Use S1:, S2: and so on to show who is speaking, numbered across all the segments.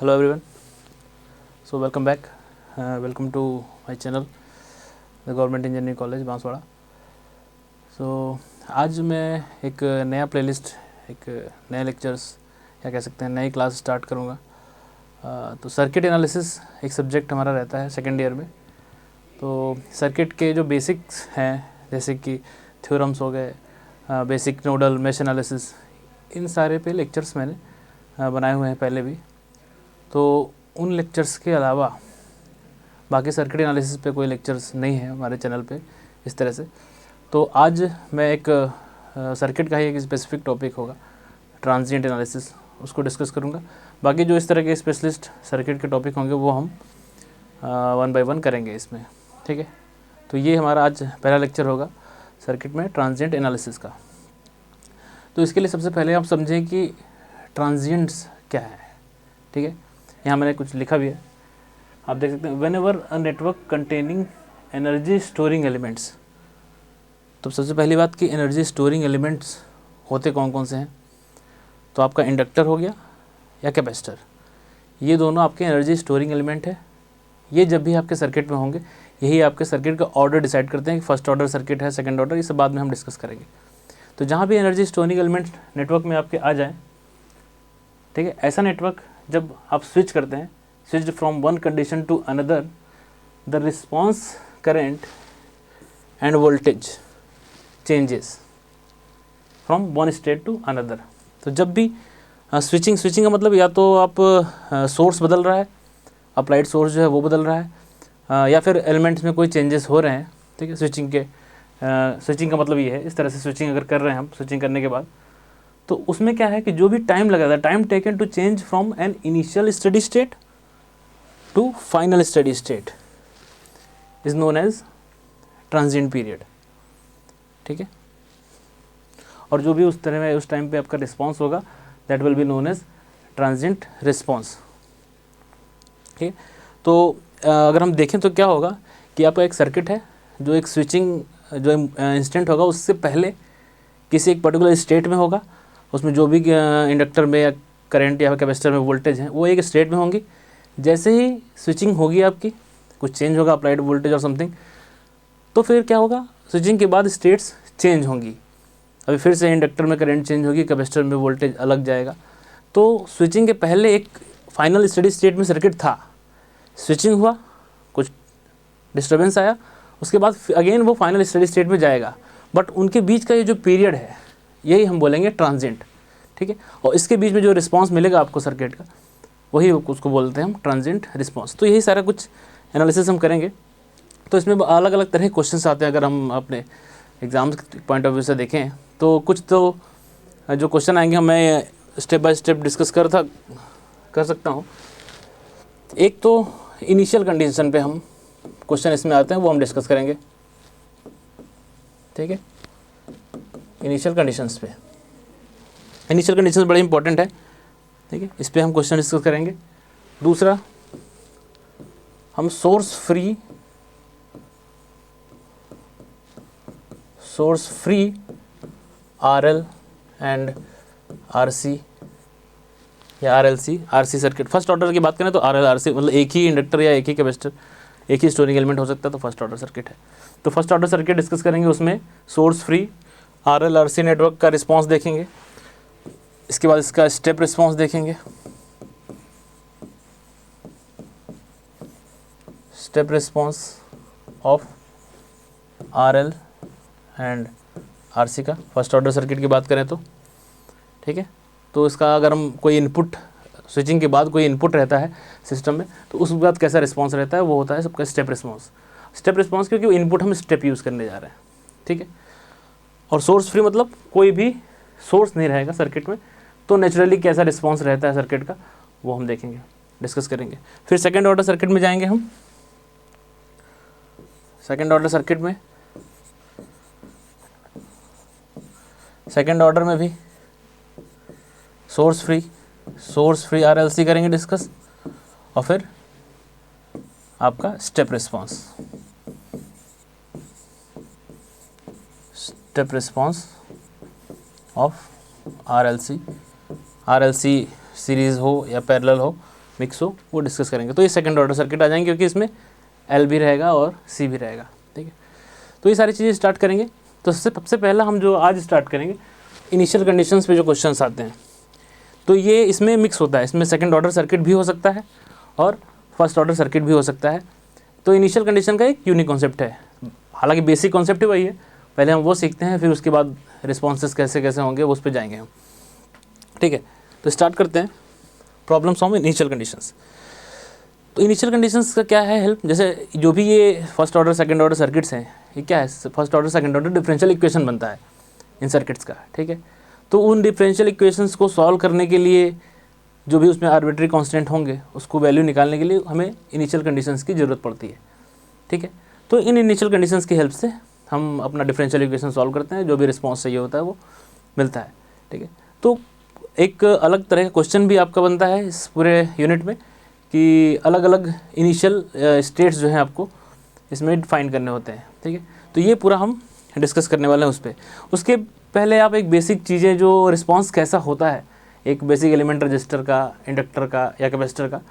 S1: Hello everyone. So welcome back. Welcome to my channel, the Government Engineering College Banswara. So आज मैं एक नया playlist, एक नए लेक्चर्स या कह सकते हैं नई क्लास स्टार्ट करूँगा. तो सर्किट एनालिसिस एक सब्जेक्ट हमारा रहता है सेकेंड ईयर में. तो सर्किट के जो बेसिक्स हैं जैसे कि थ्योरम्स हो गए, बेसिक नोडल मेश एनालिसिस, इन सारे पे लेक्चर्स मैंने बनाए हुए हैं पहले भी. तो उन लेक्चर्स के अलावा बाकी सर्किट एनालिसिस पे कोई लेक्चर्स नहीं है हमारे चैनल पे इस तरह से. तो आज मैं एक सर्किट का ही एक स्पेसिफिक टॉपिक होगा, ट्रांजिएंट एनालिसिस, उसको डिस्कस करूँगा. बाकी जो इस तरह के स्पेशलिस्ट सर्किट के टॉपिक होंगे वो हम 1 बाय 1 करेंगे इसमें. ठीक है. तो ये हमारा आज पहला लेक्चर होगा सर्किट में ट्रांजिएंट एनालिसिस का. तो इसके लिए सबसे पहले आप समझें कि ट्रांजिएंट्स क्या है. ठीक है. यहाँ मैंने कुछ लिखा भी है, आप देख सकते हैं. When ever a network containing energy storing elements. तो सबसे पहली बात कि एनर्जी स्टोरिंग एलिमेंट्स होते कौन कौन से हैं. तो आपका इंडक्टर हो गया या कैपेसिटर, ये दोनों आपके एनर्जी स्टोरिंग एलिमेंट है. ये जब भी आपके सर्किट में होंगे, यही आपके सर्किट का ऑर्डर डिसाइड करते हैं कि फर्स्ट ऑर्डर सर्किट है, सेकंड ऑर्डर, इसे बाद में हम डिस्कस करेंगे. तो जहाँ भी एनर्जी स्टोरिंग एलिमेंट नेटवर्क में आपके आ जाए, ठीक है, ऐसा नेटवर्क जब आप स्विच करते हैं, switch from one condition to another, the response current and voltage changes from one state to another. तो जब भी स्विचिंग का मतलब या तो आप सोर्स बदल रहा है, अप्लाइड सोर्स जो है वो बदल रहा है, या फिर एलिमेंट्स में कोई चेंजेस हो रहे हैं. ठीक है. स्विचिंग का मतलब ये है, इस तरह से स्विचिंग अगर कर रहे हैं हम, स्विचिंग करने के बाद तो उसमें क्या है कि जो भी टाइम लगा था, time taken to change from an initial steady state to final steady state is known as transient period. ठीक है. और जो भी उस तरह में उस टाइम पे आपका रिस्पांस होगा, that will be known as transient response. ठीक है. तो अगर हम देखें तो क्या होगा कि आपका एक सर्किट है, जो एक स्विचिंग जो इंस्टेंट होगा उससे पहले किसी एक पर्टिकुलर स्टेट में होगा. उसमें जो भी इंडक्टर में या करंट या कैपेसिटर में वोल्टेज है वो एक स्टेट में होंगी. जैसे ही स्विचिंग होगी आपकी, कुछ चेंज होगा, अप्लाइड वोल्टेज और समथिंग, तो फिर क्या होगा, स्विचिंग के बाद स्टेट्स चेंज होंगी. अभी फिर से इंडक्टर में करंट चेंज होगी, कैपेसिटर में वोल्टेज अलग जाएगा. तो स्विचिंग के पहले एक फाइनल स्टेडी स्टेट में सर्किट था, स्विचिंग हुआ, कुछ डिस्टर्बेंस आया, उसके बाद अगेन वो फाइनल स्टेडी स्टेट में जाएगा. बट उनके बीच का ये जो पीरियड है, यही हम बोलेंगे ट्रांजिएंट. ठीक है. और इसके बीच में जो रिस्पांस मिलेगा आपको सर्किट का, वही उसको बोलते हैं हम ट्रांजिएंट रिस्पांस. तो यही सारा कुछ एनालिसिस हम करेंगे. तो इसमें अलग अलग तरह के क्वेश्चंस आते हैं. अगर हम अपने एग्जाम्स पॉइंट ऑफ व्यू से देखें तो कुछ तो जो क्वेश्चन आएंगे मैं स्टेप बाय स्टेप डिस्कस कर सकता हूँ. एक तो इनिशियल कंडीशन पे हम क्वेश्चन इसमें आते हैं, वो हम डिस्कस करेंगे. ठीक है. इनिशियल कंडीशंस पे, इनिशियल कंडीशंस बड़े इंपॉर्टेंट है. ठीक है. इस पर हम क्वेश्चन डिस्कस करेंगे. दूसरा, हम source free RL and RC या RLC, RC circuit. First order की बात करें तो आरएल आरसी मतलब एक ही इंडक्टर या एक ही कैपेसिटर, एक ही स्टोरिंग एलिमेंट हो सकता है, तो फर्स्ट ऑर्डर सर्किट है. तो फर्स्ट ऑर्डर सर्किट डिस्कस करेंगे. उसमें source free RL RC network का रिस्पांस देखेंगे. इसके बाद इसका स्टेप रिस्पांस देखेंगे. Step response of RL and RC का फर्स्ट ऑर्डर सर्किट की बात करें तो. ठीक है. तो इसका अगर हम कोई इनपुट, स्विचिंग के बाद कोई इनपुट रहता है सिस्टम में, तो उस बाद कैसा रिस्पांस रहता है, वो होता है सबका स्टेप रिस्पांस. स्टेप रिस्पांस क्योंकि इनपुट हम स्टेप यूज़ करने जा रहे हैं. ठीक है. और सोर्स फ्री मतलब कोई भी सोर्स नहीं रहेगा सर्किट में, तो नेचुरली कैसा रिस्पांस रहता है सर्किट का, वो हम देखेंगे, डिस्कस करेंगे. फिर सेकेंड ऑर्डर सर्किट में जाएंगे हम. सेकेंड ऑर्डर सर्किट में, सेकेंड ऑर्डर में भी सोर्स फ्री आरएलसी करेंगे डिस्कस. और फिर आपका step response of RLC series हो या पैरेलल हो, मिक्स हो वो डिस्कस करेंगे। तो ये सेकंड ऑर्डर सर्किट आ जाएंगे क्योंकि इसमें एल भी रहेगा और सी भी रहेगा, ठीक है। तो ये सारी चीज़ें स्टार्ट करेंगे। तो सबसे पहला हम जो आज स्टार्ट करेंगे इनिशियल कंडीशंस पे जो क्वेश्चंस आते हैं, तो ये इसमें मिक्स होता है, इसमें सेकंड ऑर्डर सर्किट भी हो सकता है और फर्स्ट ऑर्डर सर्किट भी हो सकता है। तो इनिशियल कंडीशन का एक यूनिक कॉन्सेप्ट है, हालांकि बेसिक कॉन्सेप्ट ही वही है, पहले हम वो सीखते हैं, फिर उसके बाद रिस्पॉन्सेस कैसे कैसे होंगे उस पर जाएंगे हम, ठीक है। तो स्टार्ट करते हैं प्रॉब्लम सॉल्व इनिशियल कंडीशंस। तो इनिशियल कंडीशंस का क्या है हेल्प, जैसे जो भी ये first order second order circuits हैं, ये क्या है, first order second order differential equation बनता है इन सर्किट्स का, ठीक है। तो उन डिफरेंशियल इक्वेशंस को सॉल्व करने के लिए जो भी उसमें आर्बिट्री कांस्टेंट होंगे उसको वैल्यू निकालने के लिए हमें इनिशियल कंडीशंस की ज़रूरत पड़ती है, ठीक है। तो इन इनिशियल कंडीशंस की हेल्प से हम अपना डिफरेंशियल इक्वेशन सॉल्व करते हैं, जो भी रिस्पॉन्स चाहिए होता है वो मिलता है, ठीक है। तो एक अलग तरह का क्वेश्चन भी आपका बनता है इस पूरे यूनिट में कि अलग अलग इनिशियल स्टेट्स जो हैं आपको इसमें डिफाइन करने होते हैं, ठीक है। तो ये पूरा हम डिस्कस करने वाले हैं उस पर। उसके पहले आप एक बेसिक चीज़ें जो रिस्पॉन्स कैसा होता है एक बेसिक एलिमेंट रजिस्टर का, इंडक्टर का या कैपेसिटर का,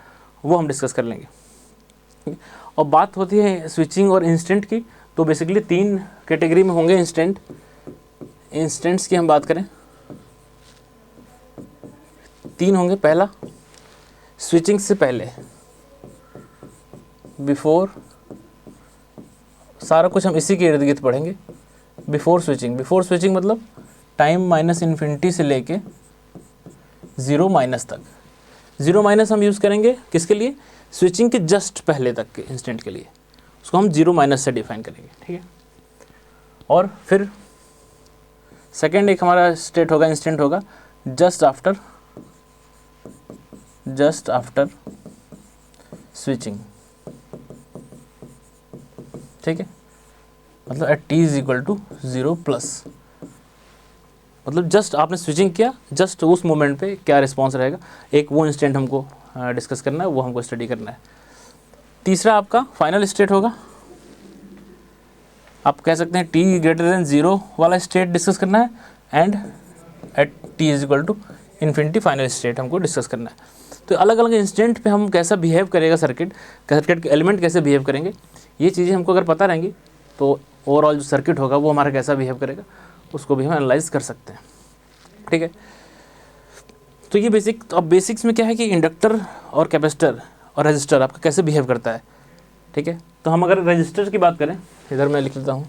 S1: वो हम डिस्कस कर लेंगे। और बात होती है स्विचिंग और इंस्टेंट की, तो बेसिकली 3 कैटेगरी में होंगे इंस्टेंट्स की हम बात करें 3 होंगे। पहला स्विचिंग से पहले, बिफोर, सारा कुछ हम इसी के इर्द गिर्द पढ़ेंगे। बिफोर स्विचिंग मतलब टाइम -इन्फिनिटी से लेके 0 माइनस तक। 0 माइनस हम यूज़ करेंगे किसके लिए, स्विचिंग के जस्ट पहले तक के इंस्टेंट के लिए, उसको हम 0 माइनस से डिफाइन करेंगे, ठीक है। और फिर सेकेंड एक हमारा स्टेट होगा, इंस्टेंट होगा जस्ट आफ्टर स्विचिंग, ठीक है। मतलब at t is equal to 0 plus, मतलब जस्ट आपने स्विचिंग किया, जस्ट उस मोमेंट पे क्या रिस्पॉन्स रहेगा, एक वो इंस्टेंट हमको डिस्कस करना है, वो हमको स्टडी करना है। तीसरा आपका फाइनल स्टेट होगा, आप कह सकते हैं t ग्रेटर देन 0 वाला स्टेट डिस्कस करना है, and at t is equal to infinity final state हमको डिस्कस करना है। तो अलग अलग इंस्टेंट पे हम कैसा बिहेव करेगा सर्किट के एलिमेंट कैसे बिहेव करेंगे, ये चीज़ें हमको अगर पता रहेंगी तो ओवरऑल जो सर्किट होगा वो हमारा कैसा बिहेव करेगा उसको भी हम एनालाइज कर सकते हैं, ठीक है। तो ये बेसिक, तो अब बेसिक्स में क्या है कि इंडक्टर और कैपेसिटर और रजिस्टर आपका कैसे बिहेव करता है, ठीक है। तो हम अगर रजिस्टर की बात करें, इधर मैं लिख देता हूँ,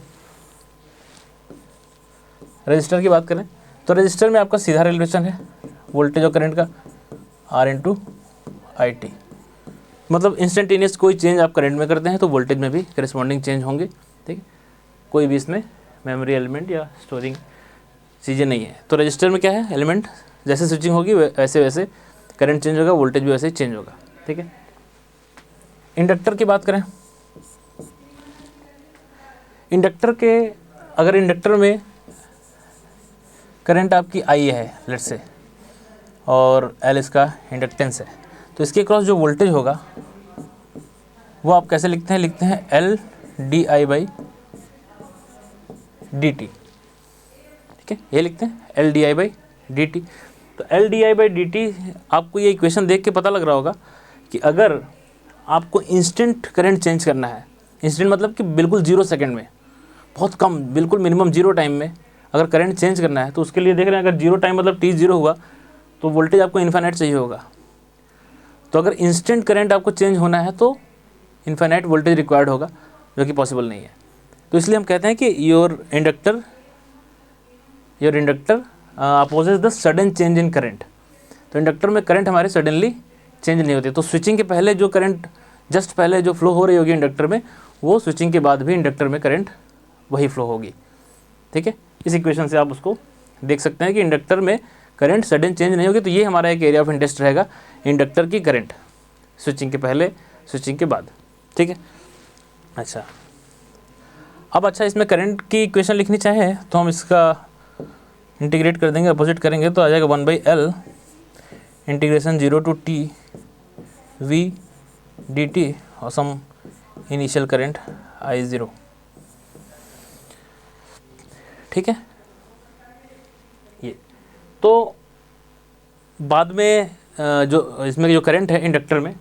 S1: रजिस्टर की बात करें तो रजिस्टर में आपका सीधा रिलेशन है वोल्टेज और करंट का, R इंटू आई टी। मतलब इंस्टेंटेनियस कोई चेंज आप करंट में करते हैं तो वोल्टेज में भी करस्पॉन्डिंग चेंज होंगे, ठीक है। कोई भी इसमें मेमोरी एलिमेंट या स्टोरिंग चीज़ें नहीं है। तो रजिस्टर में क्या है, एलिमेंट जैसे स्विचिंग होगी वैसे वैसे करंट चेंज होगा, वोल्टेज भी वैसे ही चेंज होगा, ठीक है। इंडक्टर की बात करें, इंडक्टर के, अगर इंडक्टर में करंट आपकी आई है लेट्स से, और एल इसका इंडक्टेंस है, तो इसके क्रॉस जो वोल्टेज होगा वो आप कैसे लिखते हैं, L D I by D T, ठीक है। ये लिखते हैं L D I by D T. तो L D I by D T आपको ये इक्वेशन देख के पता लग रहा होगा कि अगर आपको इंस्टेंट करंट चेंज करना है, इंस्टेंट मतलब कि बिल्कुल 0 सेकेंड में, बहुत कम, बिल्कुल मिनिमम 0 टाइम में अगर करंट चेंज करना है, तो उसके लिए देख रहे हैं अगर 0 टाइम मतलब t 0 हुआ तो वोल्टेज आपको इन्फाइनाइट चाहिए होगा। तो अगर इंस्टेंट करंट आपको चेंज होना है तो इन्फाइनाइट वोल्टेज रिक्वायर्ड होगा, जो कि पॉसिबल नहीं है। तो इसलिए हम कहते हैं कि your inductor opposes the sudden change in current. तो इंडक्टर में करंट हमारे सडनली चेंज नहीं होती। तो स्विचिंग के पहले जो करंट जस्ट पहले जो फ्लो हो रही होगी इंडक्टर में, वो स्विचिंग के बाद भी इंडक्टर में करंट वही फ्लो होगी, ठीक है। इस इक्वेशन से आप उसको देख सकते हैं कि इंडक्टर में करंट सडन चेंज नहीं होगी। तो ये हमारा एक एरिया ऑफ इंटरेस्ट रहेगा, इंडक्टर की करंट स्विचिंग के पहले स्विचिंग के बाद, ठीक है। अच्छा, अब अच्छा इसमें करंट की इक्वेशन लिखनी चाहे तो हम इसका इंटीग्रेट कर देंगे, अपोजिट करेंगे तो आ जाएगा 1/L integration 0 to t v dt और सम इनिशियल करंट I0, ठीक है। ये तो बाद में जो इसमें जो करंट है इंडक्टर में,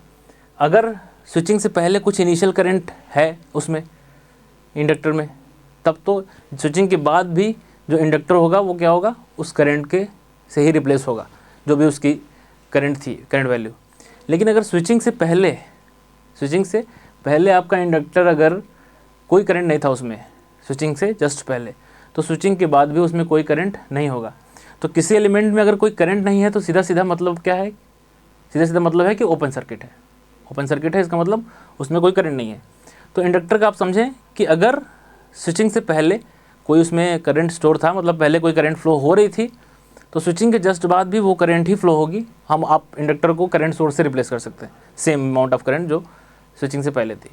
S1: अगर स्विचिंग से पहले कुछ इनिशियल करंट है उसमें इंडक्टर में, तब तो स्विचिंग के बाद भी जो इंडक्टर होगा वो क्या होगा, उस करंट के से ही रिप्लेस होगा जो भी उसकी करंट थी, करंट वैल्यू। लेकिन अगर स्विचिंग से पहले आपका इंडक्टर अगर कोई करंट नहीं था उसमें, स्विचिंग से जस्ट पहले, तो स्विचिंग के बाद भी उसमें कोई करंट नहीं होगा। तो किसी एलिमेंट में अगर कोई करंट नहीं है तो सीधा सीधा मतलब क्या है, सीधा सीधा मतलब है कि ओपन सर्किट है। ओपन सर्किट है इसका मतलब उसमें कोई करंट नहीं है। तो इंडक्टर का आप समझें कि अगर स्विचिंग से पहले कोई उसमें करंट स्टोर था, मतलब पहले कोई करंट फ्लो हो रही थी, तो स्विचिंग के जस्ट बाद भी वो करंट ही फ्लो होगी। आप इंडक्टर को करंट सोर्स से रिप्लेस कर सकते हैं, सेम अमाउंट ऑफ करंट जो स्विचिंग से पहले थी।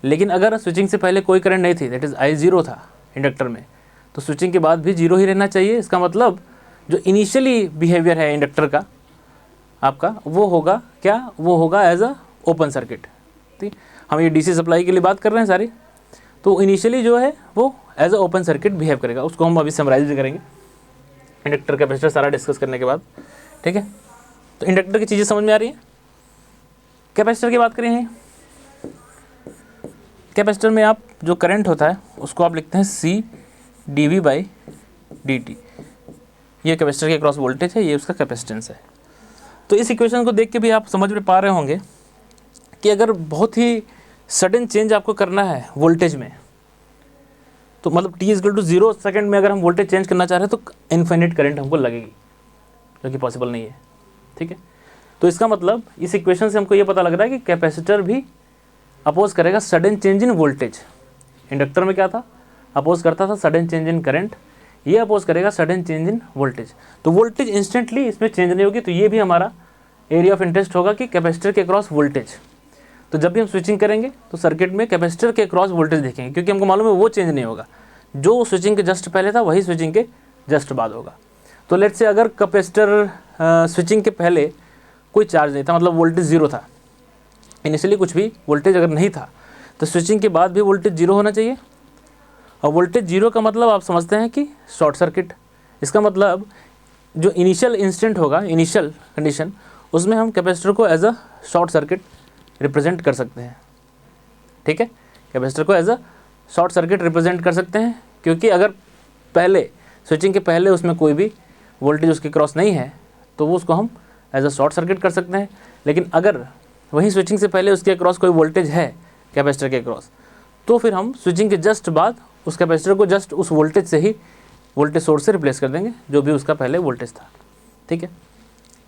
S1: लेकिन अगर स्विचिंग से पहले कोई करंट नहीं थी, दैट इज़ I0 था इंडक्टर में, तो स्विचिंग के बाद भी 0 ही रहना चाहिए। इसका मतलब जो इनिशियली बिहेवियर है इंडक्टर का आपका, वो होगा क्या, वो होगा एज अ ओपन सर्किट। ठीक, हम ये DC सप्लाई के लिए बात कर रहे हैं सारी, तो इनिशियली जो है वो as a open circuit behave करेगा। उसको हम अभी समराइज भी करेंगे इंडक्टर कैपेसिटर सारा डिस्कस करने के बाद। ठीक है, तो इंडक्टर की चीज़ें समझ में आ रही हैं। कैपेसिटर की बात करें, कैपेसिटर में आप जो करंट होता है उसको आप लिखते हैं CdV/dt। ये कैपेसिटर के क्रॉस वोल्टेज है, ये उसका कैपेसिटेंस है। तो इस इक्वेशन को देख के भी आप समझ में पा रहे होंगे कि अगर बहुत ही सडन चेंज आपको करना है वोल्टेज में, तो मतलब t=0 सेकंड में अगर हम वोल्टेज चेंज करना चाह रहे हैं तो इन्फिनिट करंट हमको लगेगी, जो कि पॉसिबल नहीं है। ठीक है, तो इसका मतलब इस इक्वेशन से हमको ये पता लग रहा है कि कैपेसिटर भी अपोज करेगा sudden change in voltage. Inductor में क्या था, अपोज करता था सडन चेंज इन करंट, ये अपोज करेगा सडन चेंज इन वोल्टेज। तो वोल्टेज इंस्टेंटली इसमें चेंज नहीं होगी, तो ये भी हमारा एरिया ऑफ इंटरेस्ट होगा कि कैपेसिटर के क्रॉस वोल्टेज। तो जब भी हम स्विचिंग करेंगे तो सर्किट में कैपेसिटर के क्रॉस वोल्टेज देखेंगे, क्योंकि हमको मालूम है वो चेंज नहीं होगा, जो स्विचिंग के जस्ट पहले था वही स्विचिंग के जस्ट बाद होगा। तो लेट्स से अगर कैपेसिटर स्विचिंग के पहले कोई चार्ज नहीं था, मतलब वोल्टेज 0 था, इनिशियली कुछ भी वोल्टेज अगर नहीं था, तो स्विचिंग के बाद भी वोल्टेज 0 होना चाहिए। और वोल्टेज 0 का मतलब आप समझते हैं कि शॉर्ट सर्किट। इसका मतलब जो इनिशियल इंस्टेंट होगा, इनिशियल कंडीशन, उसमें हम कैपेसिटर को as a short circuit represent कर सकते हैं। ठीक है, कैपेसिटर को as a short circuit represent कर सकते हैं, क्योंकि अगर पहले स्विचिंग के पहले उसमें कोई भी वोल्टेज उसके क्रॉस नहीं है तो वो उसको हम एज अ शॉर्ट सर्किट कर सकते हैं। लेकिन अगर वहीं स्विचिंग से पहले उसके क्रॉस कोई वोल्टेज है कैपेसिटर के क्रॉस, तो फिर हम स्विचिंग के जस्ट बाद उस कैपेसिटर को जस्ट उस वोल्टेज से ही, वोल्टेज सोर्स से रिप्लेस कर देंगे जो भी उसका पहले वोल्टेज था। ठीक है,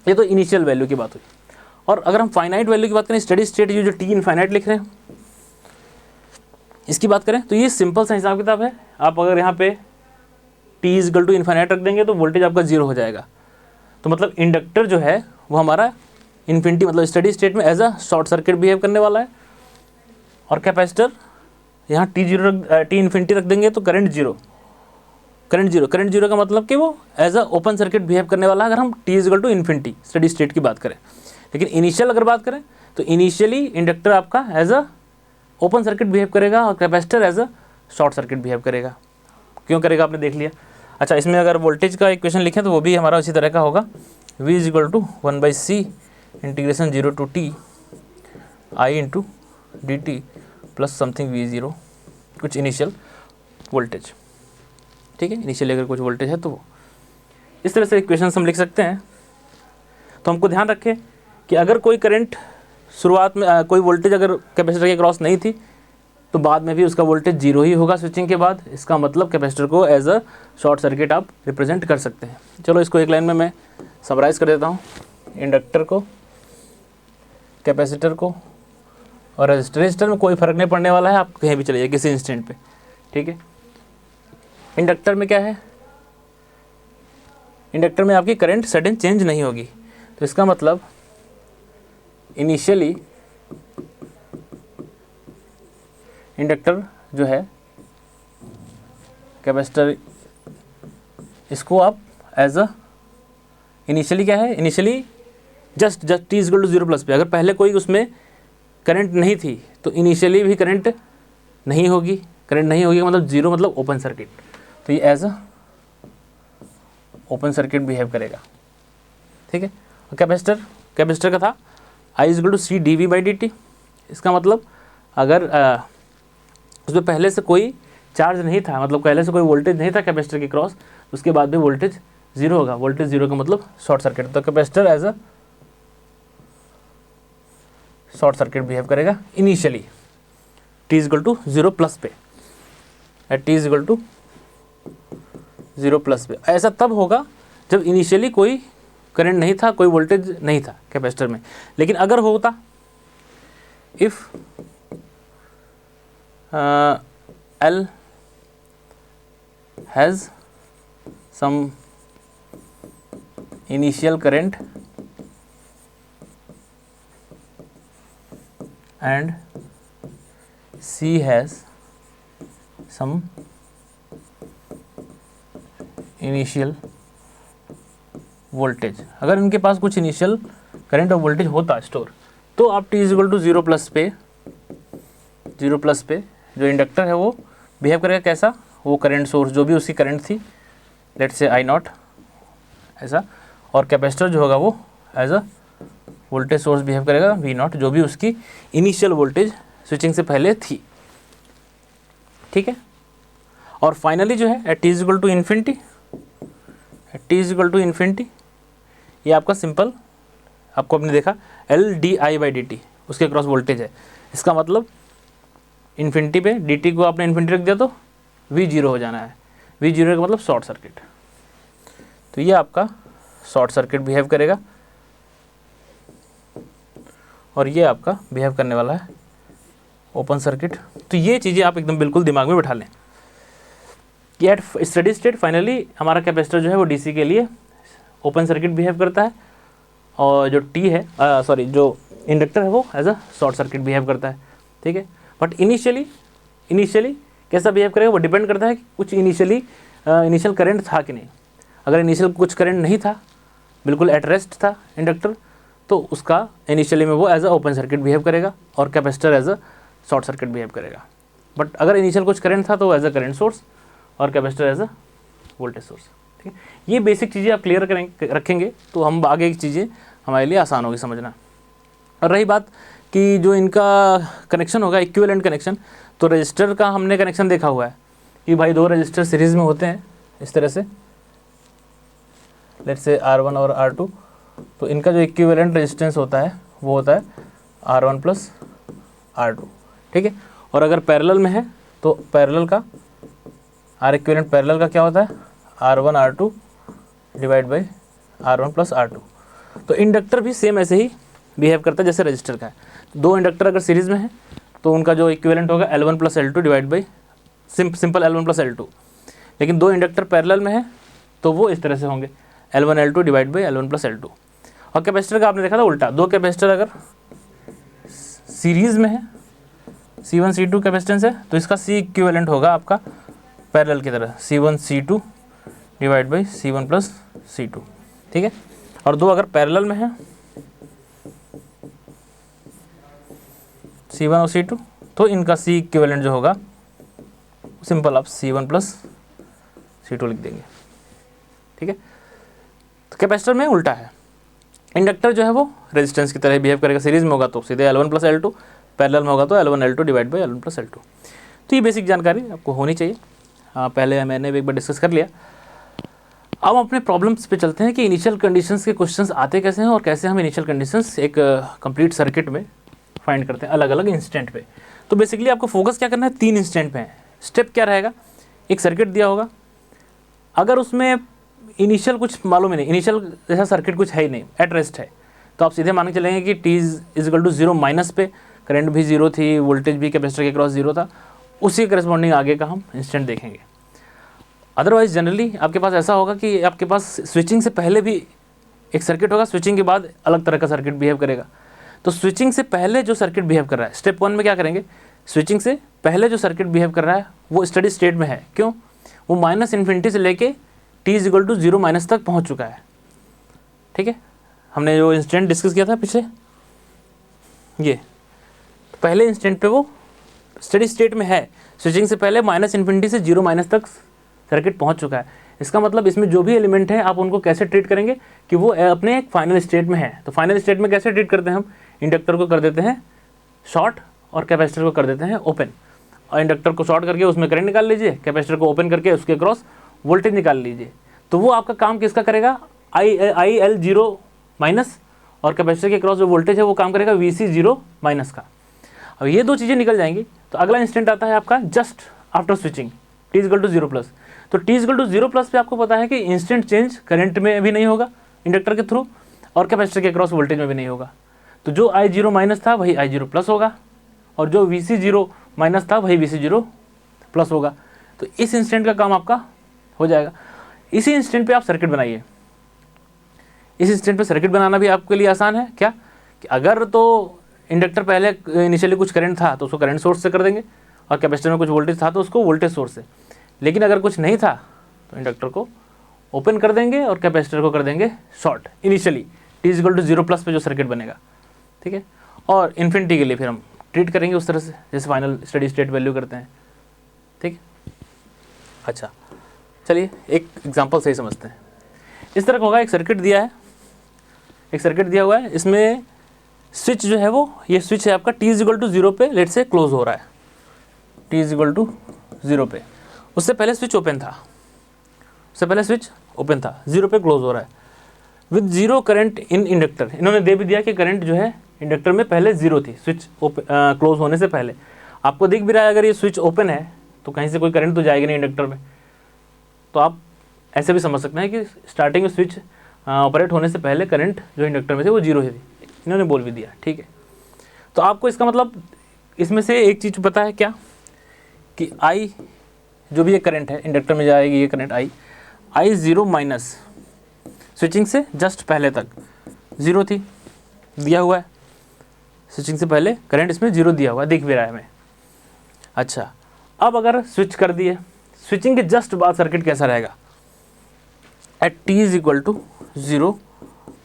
S1: ये तो इनिशियल वैल्यू की बात हुई। और अगर हम फाइनाइट वैल्यू की बात करें, स्टेडी स्टेट, ये जो T इनफाइनाइट लिख रहे हैं, इसकी बात करें तो ये सिंपल सा हिसाब किताब है। आप अगर यहाँ पे T इनफाइनाइट रख देंगे तो वोल्टेज आपका 0 हो जाएगा। तो मतलब इंडक्टर जो है वो हमारा इन्फिनिटी, मतलब स्टेडी स्टेट में as a short circuit behave करने वाला है। और कैपेसिटर यहाँ T इन्फिनिटी रख देंगे तो करंट जीरो का मतलब कि वो as a open circuit behave करने वाला है, अगर हम T इन्फिनिटी स्टेडी स्टेट की बात करें। लेकिन इनिशियल अगर बात करें तो इनिशियली इंडक्टर आपका as a open circuit behave करेगा और capacitor as a short circuit behave करेगा। क्यों करेगा आपने देख लिया। अच्छा, इसमें अगर वोल्टेज का इक्वेशन लिखें तो वो भी हमारा उसी तरह का होगा, V=1/C integration 0 to T I × dt plus something V0, कुछ इनिशियल वोल्टेज। ठीक है, इनिशियली अगर कुछ वोल्टेज है तो वो इस तरह से इक्वेशन हम लिख सकते हैं। तो हमको ध्यान रखें कि अगर कोई करंट शुरुआत में कोई वोल्टेज अगर कैपेसिटर के क्रॉस नहीं थी तो बाद में भी उसका वोल्टेज 0 ही होगा स्विचिंग के बाद। इसका मतलब कैपेसिटर को एज अ शॉर्ट सर्किट आप रिप्रेजेंट कर सकते हैं। चलो इसको एक लाइन में मैं समराइज़ कर देता हूँ। इंडक्टर को, कैपेसिटर को और रेजिस्टर में कोई फ़र्क नहीं पड़ने वाला है, आप कहीं भी चले जाइए किसी इंस्टेंट पे। ठीक है, इंडक्टर में क्या है, इंडक्टर में आपकी करंट सडन चेंज नहीं होगी। तो इसका मतलब इनिशियली इंडक्टर जो है, कैपेसिटर, इसको आप एज अ इनिशियली क्या है, इनिशियली जस्ट T=0 पे अगर पहले कोई उसमें करंट नहीं थी तो इनिशियली भी करंट नहीं होगी। करंट नहीं होगी मतलब 0 मतलब ओपन सर्किट। तो ये as a open circuit behave करेगा। ठीक है, और कैपेसिटर कैपेसिटर का था I is equal to C D V by D T. इसका मतलब अगर उसमें पहले से कोई चार्ज नहीं था, मतलब पहले से कोई वोल्टेज नहीं था कैपेसिटर के क्रॉस, उसके बाद भी वोल्टेज जीरो होगा। वोल्टेज जीरो का मतलब शॉर्ट सर्किट। तो capacitor as a short circuit behave करेगा initially t is equal to zero plus पे, at t is equal to zero plus पे। ऐसा तब होगा जब इनिशियली कोई करंट नहीं था, कोई वोल्टेज नहीं था कैपेसिटर में। लेकिन अगर होता if L has some initial current and C has some initial voltage, अगर इनके पास कुछ इनिशियल करंट और वोल्टेज होता स्टोर, तो आप t is equal to zero plus पे जो इंडक्टर है वो बिहेव करेगा कैसा, वो करंट सोर्स जो भी उसकी करंट थी, लेट्स से आई नॉट ऐसा, और कैपेसिटर जो होगा वो as a voltage source behave करेगा वी नॉट, जो भी उसकी इनिशियल वोल्टेज स्विचिंग से पहले थी। ठीक है। और फाइनली जो है at t is equal to infinity, at t is equal to infinity, ये आपका सिंपल आपको आपने देखा L D I by D T उसके क्रॉस वोल्टेज है। इसका मतलब इन्फिनिटी पे डी टी को आपने इन्फिनिटी रख दिया तो वी जीरो हो जाना है। वी जीरो का मतलब शॉर्ट सर्किट। तो ये आपका शॉर्ट सर्किट बिहेव करेगा और ये आपका बिहेव करने वाला है ओपन सर्किट। तो ये चीज़ें आप एकदम बिल्कुल दिमाग में बैठा लें कि एट स्टेडी स्टेट फाइनली हमारा कैपेसिटर जो है वो डीसी के लिए ओपन सर्किट बिहेव करता है, और जो टी है जो इंडक्टर है वो as a short circuit behave करता है। ठीक है। बट इनिशियली कैसा बिहेव करेगा वो डिपेंड करता है कि कुछ इनिशियल करंट था कि नहीं। अगर इनिशियल कुछ करंट नहीं था, बिल्कुल एट रेस्ट था इंडक्टर, तो उसका इनिशियली में वो as a open circuit behave करेगा और capacitor as a short circuit behave करेगा। बट अगर इनिशियल कुछ करंट था तो एज अ करंट सोर्स और capacitor as a voltage source. ठीक है। ये बेसिक चीज़ें आप क्लियर रखेंगे तो हम आगे की चीज़ें हमारे लिए आसान होगी समझना। और रही बात कि जो इनका कनेक्शन होगा इक्विवेलेंट कनेक्शन, तो रजिस्टर का हमने कनेक्शन देखा हुआ है कि भाई दो रजिस्टर सीरीज़ में होते हैं इस तरह से, लेट्स से R1 और R2। तो इनका जो इक्विवेलेंट रेजिस्टेंस होता है वो होता है R1 प्लस R2। ठीक है। और अगर पैरेलल में है तो पैरेलल का R इक्विवेलेंट पैरेलल का क्या होता है R1 R2 divide by R1 plus R2। तो इंडक्टर भी सेम ऐसे ही बिहेव करता है जैसे रजिस्टर का है। दो इंडक्टर अगर सीरीज़ में है तो उनका जो इक्विवेलेंट होगा L1 plus L2 divide by simple L1 plus L2। लेकिन दो इंडक्टर पैरेलल में है तो वो इस तरह से होंगे L1 L2 divide by L1 plus L2। और कैपेसिटर का आपने देखा था उल्टा, दो कैपेसिटर अगर सीरीज़ में है C1 C2 कैपेसिटेंस है तो इसका C इक्विवेलेंट होगा आपका पैरेलल की तरह C1 C2 divide by C1 plus C2। ठीक है। और दो अगर पैरेलल में है C1 और C2 तो इनका C इक्विवेलेंट जो होगा सिंपल आप C1 प्लस C2 लिख देंगे। ठीक है। तो कैपेसिटर में उल्टा है, इंडक्टर जो है वो रेजिस्टेंस की तरह बिहेव करेगा। सीरीज में होगा तो सीधे L1 प्लस L2, पैरेलल में होगा तो L1 L2 divide by L1 plus L2। तो ये बेसिक जानकारी आपको होनी चाहिए। पहले मैंने एक बार डिस्कस कर लिया। अब अपने प्रॉब्लम्स पे चलते हैं कि इनिशियल कंडीशंस के क्वेश्चंस आते कैसे हैं और कैसे हम इनिशियल कंडीशंस एक कंप्लीट सर्किट में फाइंड करते हैं अलग अलग इंस्टेंट पे। तो बेसिकली आपको फोकस क्या करना है, तीन इंस्टेंट पे है। स्टेप क्या रहेगा, एक सर्किट दिया होगा, अगर उसमें इनिशियल कुछ मालूम ही नहीं, इनिशियल जैसा सर्किट कुछ है ही नहीं, एट रेस्ट है, तो आप सीधे मान के चलेंगे कि t is equal to zero minus पे करंट भी जीरो थी, वोल्टेज भी कैपेसिटर के क्रॉस जीरो था, उसी करस्पॉन्डिंग आगे का हम इंस्टेंट देखेंगे। अदरवाइज जनरली आपके पास ऐसा होगा कि आपके पास स्विचिंग से पहले भी एक सर्किट होगा, स्विचिंग के बाद अलग तरह का सर्किट बिहेव करेगा। तो स्विचिंग से पहले जो सर्किट बिहेव कर रहा है, स्टेप 1 में क्या करेंगे, स्विचिंग से पहले जो सर्किट बिहेव कर रहा है वो स्टडी स्टेट में है। क्यों, वो माइनस इन्फिनिटी से लेके t is equal to zero minus तक पहुंच चुका है। ठीक है। हमने जो इंस्टेंट डिस्कस किया था पीछे, ये तो पहले इंस्टेंट पे वो स्टडी स्टेट में है, स्विचिंग से पहले माइनस इन्फिनिटी से जीरो माइनस तक सर्किट पहुंच चुका है। इसका मतलब इसमें जो भी एलिमेंट है आप उनको कैसे ट्रीट करेंगे कि वो अपने एक फाइनल स्टेट में है। तो फाइनल स्टेट में कैसे ट्रीट करते हैं हम, इंडक्टर को कर देते हैं शॉर्ट और कैपेसिटर को कर देते हैं ओपन। और इंडक्टर को शॉर्ट करके उसमें करंट निकाल लीजिए, कैपेसिटर को ओपन करके उसके क्रॉस वोल्टेज निकाल लीजिए। तो वो आपका काम किसका करेगा, आई एल जीरो माइनस, और कैपेसिटर के क्रॉस जो वोल्टेज है वो काम करेगा वी सी जीरो माइनस का। अब ये दो चीज़ें निकल जाएंगी तो अगला इंस्टेंट आता है आपका just after switching, T equal to zero plus. तो T equal to zero plus पे आपको पता है कि इंस्टेंट चेंज करंट में भी नहीं होगा इंडक्टर के थ्रू, और कैपेसिटर के क्रॉस वोल्टेज में भी नहीं होगा। तो जो आई जीरो माइनस था वही आई जीरो प्लस होगा, और जो वी सी जीरो माइनस था वही वी सी जीरो प्लस होगा। तो इस इंस्टेंट का काम आपका हो जाएगा। इसी इंस्टेंट पे आप सर्किट बनाइए। इस इंस्टेंट पे सर्किट बनाना भी आपके लिए आसान है। क्या कि अगर तो इंडक्टर पहले इनिशियली कुछ करंट था तो उसको करंट सोर्स से कर देंगे, और कैपेसिटर में कुछ वोल्टेज था तो उसको वोल्टेज सोर्स से। लेकिन अगर कुछ नहीं था तो इंडक्टर को ओपन कर देंगे और कैपेसिटर को कर देंगे short initially, T equal to zero plus पे जो सर्किट बनेगा, ठीक है। और इन्फिनिटी के लिए फिर हम ट्रीट करेंगे उस तरह से जैसे फाइनल स्टेडी स्टेट वैल्यू करते हैं, ठीक है। अच्छा चलिए एक एग्जांपल सही समझते हैं। इस तरह का होगा, एक सर्किट दिया है, एक सर्किट दिया हुआ है, इसमें स्विच जो है वो, ये स्विच है आपका टी इक्वल टू जीरो पे लेट से क्लोज हो रहा है, टी इक्वल टू जीरो पे। उससे पहले स्विच ओपन था, उससे पहले स्विच ओपन था, जीरो पे क्लोज हो रहा है with zero current in inductor. इन्होंने दे भी दिया कि करंट जो है इंडक्टर में पहले जीरो थी स्विच क्लोज होने से पहले। आपको दिख भी रहा है अगर ये स्विच ओपन है तो कहीं से कोई करंट तो जाएगी नहीं इंडक्टर में। तो आप ऐसे भी समझ सकते हैं कि स्टार्टिंग में स्विच ऑपरेट होने से पहले करंट जो इंडक्टर में थे वो जीरो ही थी, इन्होंने बोल भी दिया, ठीक है। तो आपको इसका मतलब इसमें से एक चीज़ पता है क्या, कि आई जो भी ये करंट है इंडक्टर में जाएगी, ये current I zero minus switching से जस्ट पहले तक जीरो थी, दिया हुआ है स्विचिंग से पहले करंट इसमें जीरो दिया हुआ है, दिख भी रहा है हमें। अच्छा अब अगर स्विच कर दिए, स्विचिंग के जस्ट बाद सर्किट कैसा रहेगा, at T is equal to zero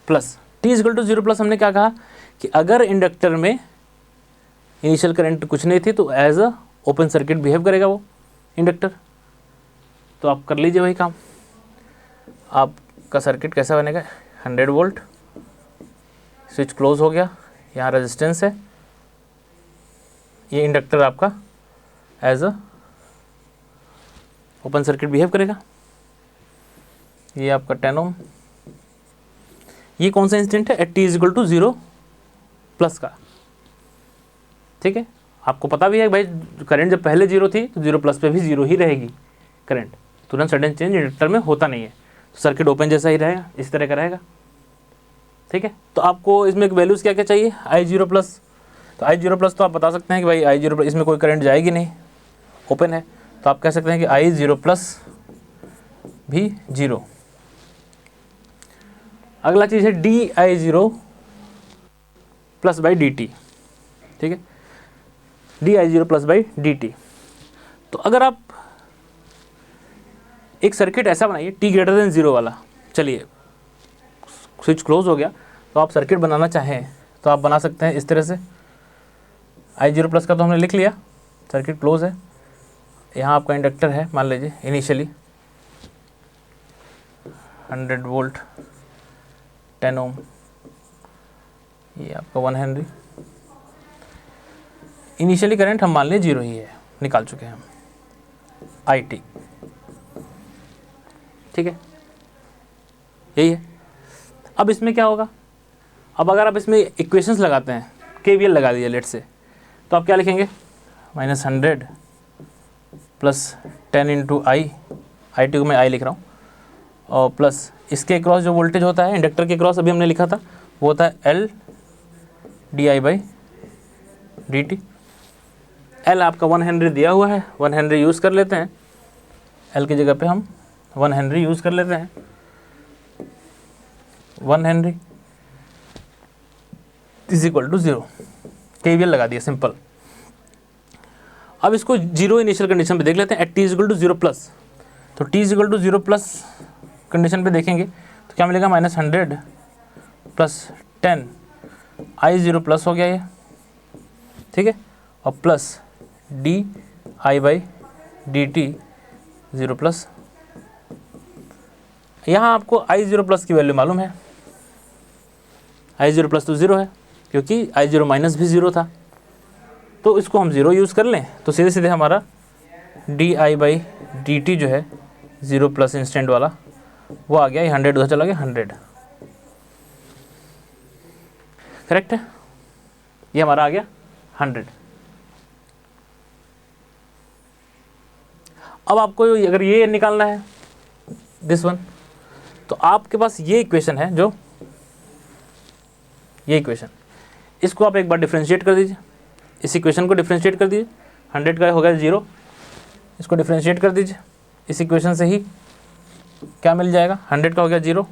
S1: plus. T is equal to zero plus हमने क्या कहा कि अगर इंडक्टर में इनिशियल करंट कुछ नहीं थी तो as a open circuit behave करेगा वो इंडक्टर। तो आप कर लीजिए वही काम, आपका सर्किट कैसा बनेगा, 100 वोल्ट, स्विच क्लोज हो गया, यहाँ रेजिस्टेंस है, ये इंडक्टर आपका as a open circuit behave करेगा, ये आपका 10 ओम। ये कौन सा इंस्टेंट है, at T is equal to zero plus का, ठीक है। आपको पता भी है भाई करंट जब पहले जीरो थी तो जीरो प्लस पे भी जीरो ही रहेगी करंट, तुरंत सडन चेंज इंडक्टर में होता नहीं है, तो सर्किट ओपन जैसा ही रहेगा, इस तरह का रहेगा, ठीक है। तो आपको इसमें वैल्यूज़ क्या क्या चाहिए, आई जीरो प्लस। तो आई जीरो प्लस तो आप बता सकते हैं कि भाई आई जीरो प्लस, इसमें कोई करंट जाएगी नहीं, ओपन है, तो आप कह सकते हैं कि आई जीरो प्लस भी जीरो। अगला चीज़ है D I zero plus by D T, ठीक है, D I zero plus by D T. तो अगर आप एक सर्किट ऐसा बनाइए टी ग्रेटर देन जीरो वाला, चलिए स्विच क्लोज हो गया, तो आप सर्किट बनाना चाहें तो आप बना सकते हैं इस तरह से। आई जीरो प्लस का तो हमने लिख लिया, सर्किट क्लोज है, यहाँ आपका इंडक्टर है मान लीजिए इनिशियली 100 वोल्ट 10 ओम, ये आपका 1 हेनरी, इनिशियली करंट हम मान लें जीरो ही है, निकाल चुके हैं हम आई टी, ठीक है, यही है। अब इसमें क्या होगा, अब अगर आप इसमें इक्वेशंस लगाते हैं, केवीएल लगा दिया लेट से, तो आप क्या लिखेंगे, -100 प्लस 10 इंटू आई टी को मैं आई लिख रहा हूँ, और प्लस इसके क्रॉस जो वोल्टेज होता है इंडक्टर के क्रॉस अभी हमने लिखा था वो होता है L D I by D T. L आपका 1 हेनरी दिया हुआ है, 1 हेनरी यूज़ कर लेते हैं, एल की जगह पे हम 1 हेनरी यूज़ कर लेते हैं, 1 henry is equal to zero, KVL लगा दिया सिंपल। अब इसको जीरो इनिशियल कंडीशन पे देख लेते हैं, at T is equal to zero plus. तो T is equal to zero plus condition पे देखेंगे तो क्या मिलेगा, -100 प्लस 10 आई जीरो प्लस हो गया ये, ठीक है, और plus D I by D T zero plus. यहाँ आपको I0 प्लस की वैल्यू मालूम है, I0 प्लस तो 0 है क्योंकि I0 माइनस भी 0 था, तो इसको हम 0 यूज़ कर लें तो सीधे सीधे हमारा di/dt जो है 0 प्लस इंस्टेंट वाला वो आ गया, ये 100 उधर चला गया 100, करेक्ट है, ये हमारा आ गया 100। अब आपको अगर ये निकालना है दिस वन, तो आपके पास ये इक्वेशन है, जो ये इक्वेशन, इसको आप एक बार डिफ्रेंशिएट कर दीजिए, इस इक्वेशन को डिफ्रेंशिएट कर दीजिए, 100 का हो गया 0, इसको डिफ्रेंशिएट कर दीजिए, इस इक्वेशन से ही क्या मिल जाएगा, 100 का हो गया 0,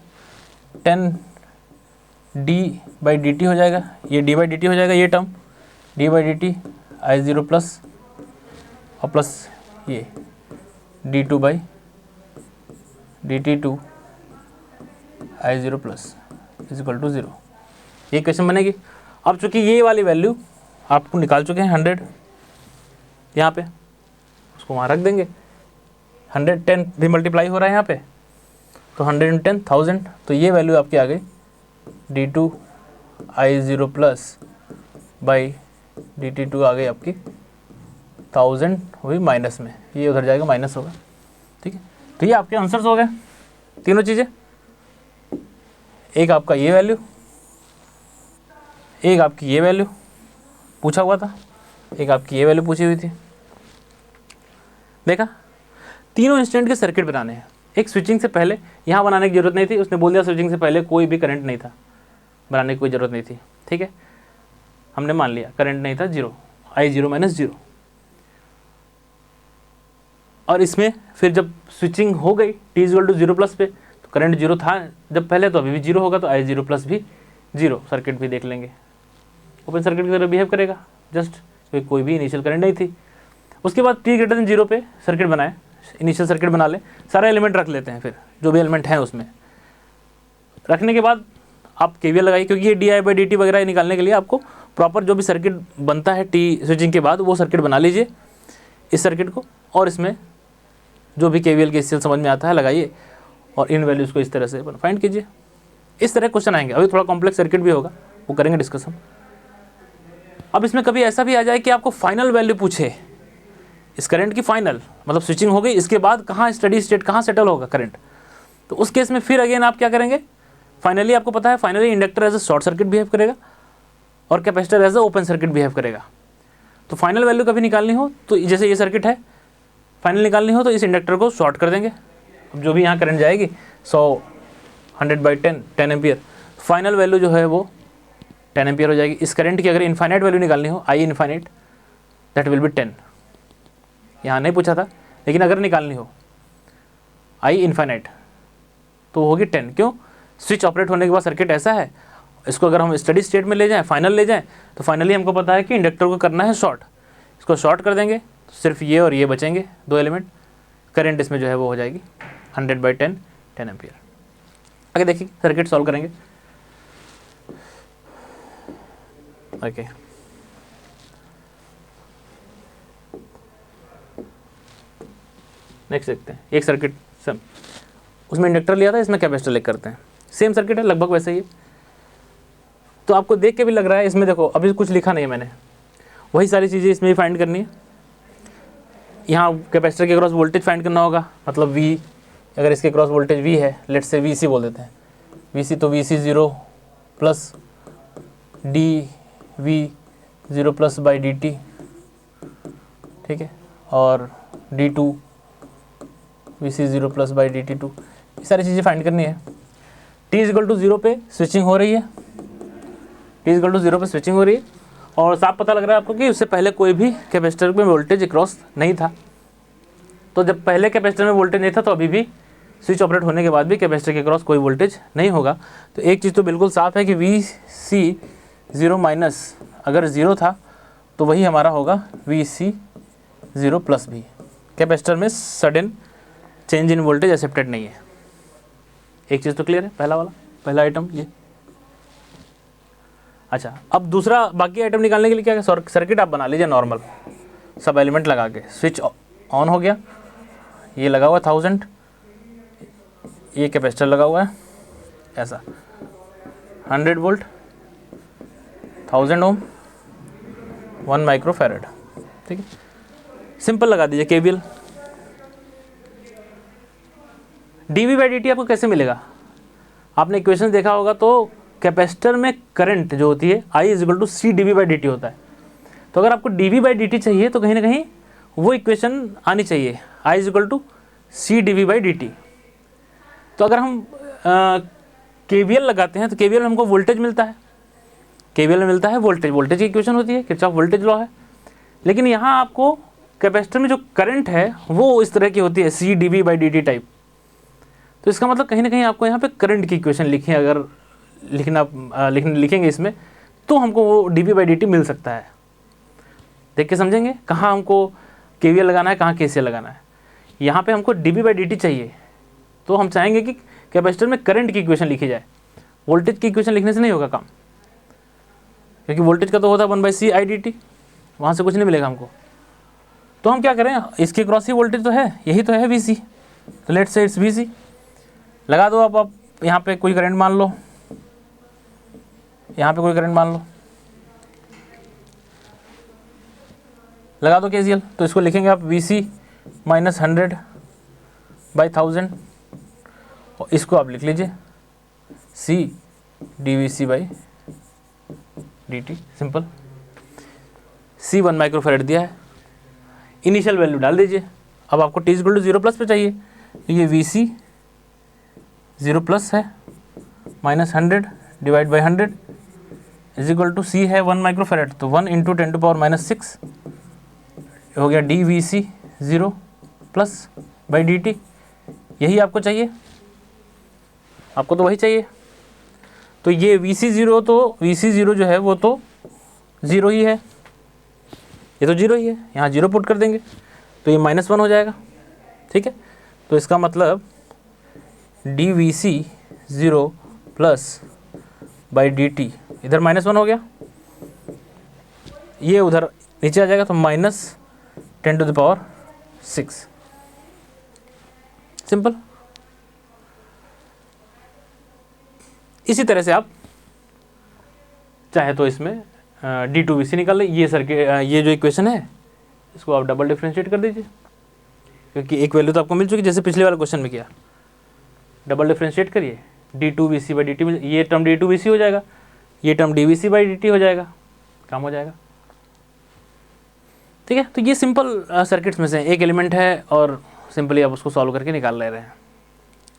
S1: 10d/dt हो जाएगा, ये d/dt हो जाएगा, ये टर्म d/dt I0 प्लस और प्लस ये d2/dt2 I0 plus is equal to 0, ये इक्वेशन बनेगी। अब चूंकि ये वाली वैल्यू आपको निकाल चुके हैं 100 यहाँ पे, उसको वहाँ रख देंगे, 110 भी मल्टीप्लाई हो रहा है यहाँ पे, तो 110 1000, तो ये वैल्यू आपकी आ गई d2 I0 plus by dt2 आ गई आपकी 1000 हुई माइनस में, ये उधर जाएगा माइनस होगा, ठीक है। तो ये आपके आंसर्स हो गए तीनों चीज़ें, एक आपका ये वैल्यू, एक आपकी ये वैल्यू पूछा हुआ था, एक आपकी ये वैल्यू पूछी हुई थी। देखा, तीनों इंस्टेंट के सर्किट बनाने हैं। एक स्विचिंग से पहले यहाँ बनाने की जरूरत नहीं थी, उसने बोल दिया स्विचिंग से पहले कोई भी करंट नहीं था, बनाने की कोई ज़रूरत नहीं थी, ठीक है, हमने मान लिया करंट नहीं था, 0 I0 माइनस 0। और इसमें फिर जब स्विचिंग हो गई t=0 प्लस पे, तो करंट 0 था जब पहले, तो अभी भी 0 होगा, तो I0 प्लस भी 0, सर्किट भी देख लेंगे, ओपन सर्किट की तरह बिहेव करेगा, जस्ट कोई भी इनिशियल करंट नहीं थी। उसके बाद t>0 पे सर्किट बनाए, इनिशियल सर्किट बना ले, सारे एलिमेंट रख लेते हैं, फिर जो भी एलिमेंट हैं उसमें रखने के बाद आप KVL लगाइए, क्योंकि ये di/dt वगैरह निकालने के लिए आपको प्रॉपर जो भी सर्किट बनता है टी स्विचिंग के बाद, वो सर्किट बना लीजिए, इस सर्किट को, और इसमें जो भी KVL के KCL समझ में आता है लगाइए, और इन वैल्यूज़ को इस तरह से फाइंड कीजिए। इस तरह क्वेश्चन आएंगे, अभी थोड़ा कॉम्प्लेक्स सर्किट भी होगा, वो करेंगे डिस्कशन। अब इसमें कभी ऐसा भी आ जाए कि आपको फाइनल वैल्यू पूछे इस करंट की, फाइनल मतलब स्विचिंग हो गई, इसके बाद कहाँ स्टडी स्टेट, कहाँ सेटल होगा करंट, तो उस केस में फिर अगेन आप क्या करेंगे, फाइनली आपको पता है finally inductor as a short circuit behave करेगा और capacitor as a open circuit behave करेगा। तो फाइनल वैल्यू कभी निकालनी हो तो जैसे ये सर्किट है, फाइनल निकालनी हो तो इस इंडक्टर को शॉर्ट कर देंगे, अब जो भी यहाँ करंट जाएगी 100/10 10 एम्पियर, फाइनल वैल्यू जो है वो 10 एम्पियर हो जाएगी। इस करंट की अगर इनफाइनाइट वैल्यू निकालनी हो, I infinite, that will B 10, यहाँ नहीं पूछा था, लेकिन अगर निकालनी हो I इनफाइनाइट तो होगी 10। क्यों, स्विच ऑपरेट होने के बाद सर्किट ऐसा है, इसको अगर हम स्टडी स्टेट में ले जाएं, फाइनल ले जाएं, तो फाइनली हमको पता है कि इंडक्टर को करना है शॉर्ट, इसको शॉर्ट कर देंगे तो सिर्फ ये और ये बचेंगे दो एलिमेंट, करंट इसमें जो है वो हो जाएगी 100/10 10 एम्पियर। आगे देखिए सर्किट सॉल्व करेंगे। ओके, नेक्स्ट देखते हैं एक सर्किट सेम, उसमें इंडक्टर लिया था, इसमें कैपेसिटर लेकर करते हैं, सेम सर्किट है लगभग वैसे ही। तो आपको देख के भी लग रहा है, इसमें देखो अभी कुछ लिखा नहीं है मैंने, वही सारी चीज़ें इसमें भी फाइंड करनी है। यहाँ कैपेसिटर के क्रॉस वोल्टेज फाइंड करना होगा, मतलब V, अगर इसके क्रॉस वोल्टेज V है, लेट्स से VC बोल देते हैं, VC, तो VC 0 plus dV 0 plus by dt, ठीक है, और d2 VC 0 plus by dt2, ये सारी चीज़ें फाइंड करनी है। t=0 पे स्विचिंग हो रही है, t=0 पे स्विचिंग हो रही है, और साफ पता लग रहा है आपको कि उससे पहले कोई भी कैपेसिटर में वोल्टेज क्रॉस नहीं था। तो जब पहले कैपेसिटर में वोल्टेज नहीं था, तो अभी भी स्विच ऑपरेट होने के बाद भी कैपेसिटर के क्रॉस कोई वोल्टेज नहीं होगा। तो एक चीज़ तो बिल्कुल साफ है कि VC 0 माइनस अगर 0 था तो वही हमारा होगा VC 0 प्लस भी। कैपेसिटर में sudden change in voltage accepted नहीं है। एक चीज़ तो क्लियर है, पहला आइटम ये। अच्छा, अब दूसरा बाकी आइटम निकालने के लिए क्या है, सर्किट आप बना लीजिए नॉर्मल, सब एलिमेंट लगा के। स्विच ऑन हो गया, ये लगा हुआ 1000, ये कैपेसिटर लगा हुआ है ऐसा 100 वोल्ट 1000 ओम 1 माइक्रोफैरड, ठीक है। सिंपल लगा दीजिए केवीएल। डीवी बाई डी आपको कैसे मिलेगा? आपने इक्वेशन देखा होगा तो कैपेसिटर में करंट जो होती है I is to C D V by D T होता है। तो अगर आपको D V by D T चाहिए तो कहीं ना कहीं वो इक्वेशन आनी चाहिए I is to C D V by D T. तो अगर हम केवीएल लगाते हैं तो केवीएल में हमको वोल्टेज मिलता है, केवीएल में मिलता है वोल्टेज, वोल्टेज की इक्वेशन होती है किरचॉफ वोल्टेज लॉ है। लेकिन यहाँ आपको कैपेसिटर में जो करंट है वो इस तरह की होती है C D V by D T type. तो इसका मतलब कहीं ना कहीं आपको यहाँ पे करंट की इक्वेशन लिखी है, अगर लिखेंगे इसमें तो हमको वो D V by D T मिल सकता है। देख के समझेंगे कहाँ हमको केवीएल लगाना है, कहाँ केसीएल लगाना है। यहाँ पे हमको D V by D T चाहिए तो हम चाहेंगे कि कैपेसिटर में करंट की इक्वेशन लिखी जाए, वोल्टेज की इक्वेशन लिखने से नहीं होगा काम, क्योंकि वोल्टेज का तो होता है 1/c आई डी टी, वहाँ से कुछ नहीं मिलेगा हमको। तो हम क्या करें, इसके क्रॉस ही वोल्टेज तो है, यही तो है VC, तो लेट्स से इट्स VC लगा दो। आप यहाँ पे कोई करंट मान लो, यहाँ पे कोई करंट मान लो, लगा दो KCL। तो इसको लिखेंगे आप VC माइनस 100/1000 और इसको आप लिख लीजिए C dVC by dt। Simple. C 1 microfarad दिया है, इनिशियल वैल्यू डाल दीजिए। अब आपको t = 0+ पे चाहिए तो ये VC 0+ है minus 100 divide by 100 is equal to C है 1 माइक्रोफैरड, तो 1 × 10⁻⁶ हो गया dVC 0+/dt। यही आपको चाहिए, आपको तो वही चाहिए। तो ये VC0 तो VC0 जो है वो तो 0 ही है, ये तो 0 ही है, यहाँ 0 पुट कर देंगे तो ये -1 हो जाएगा, ठीक है। तो इसका मतलब dVC 0+/dt इधर -1 हो गया, ये उधर नीचे आ जाएगा तो -10⁻⁶। सिंपल। इसी तरह से आप चाहे तो इसमें D2VC निकाल लें। ये सर्किट, ये जो इक्वेशन है इसको आप डबल डिफरेंशिएट कर दीजिए, क्योंकि एक वैल्यू तो आपको मिल चुकी जैसे पिछले वाले क्वेश्चन में किया। डबल डिफरेंशिएट करिए D2VC/dt, ये टर्म D2VC हो जाएगा, ये टर्म dVC/dt हो जाएगा, काम हो जाएगा, ठीक है। तो ये सिंपल सर्किट्स में से एक एलिमेंट है और सिंपली आप उसको सॉल्व करके निकाल ले रहे हैं।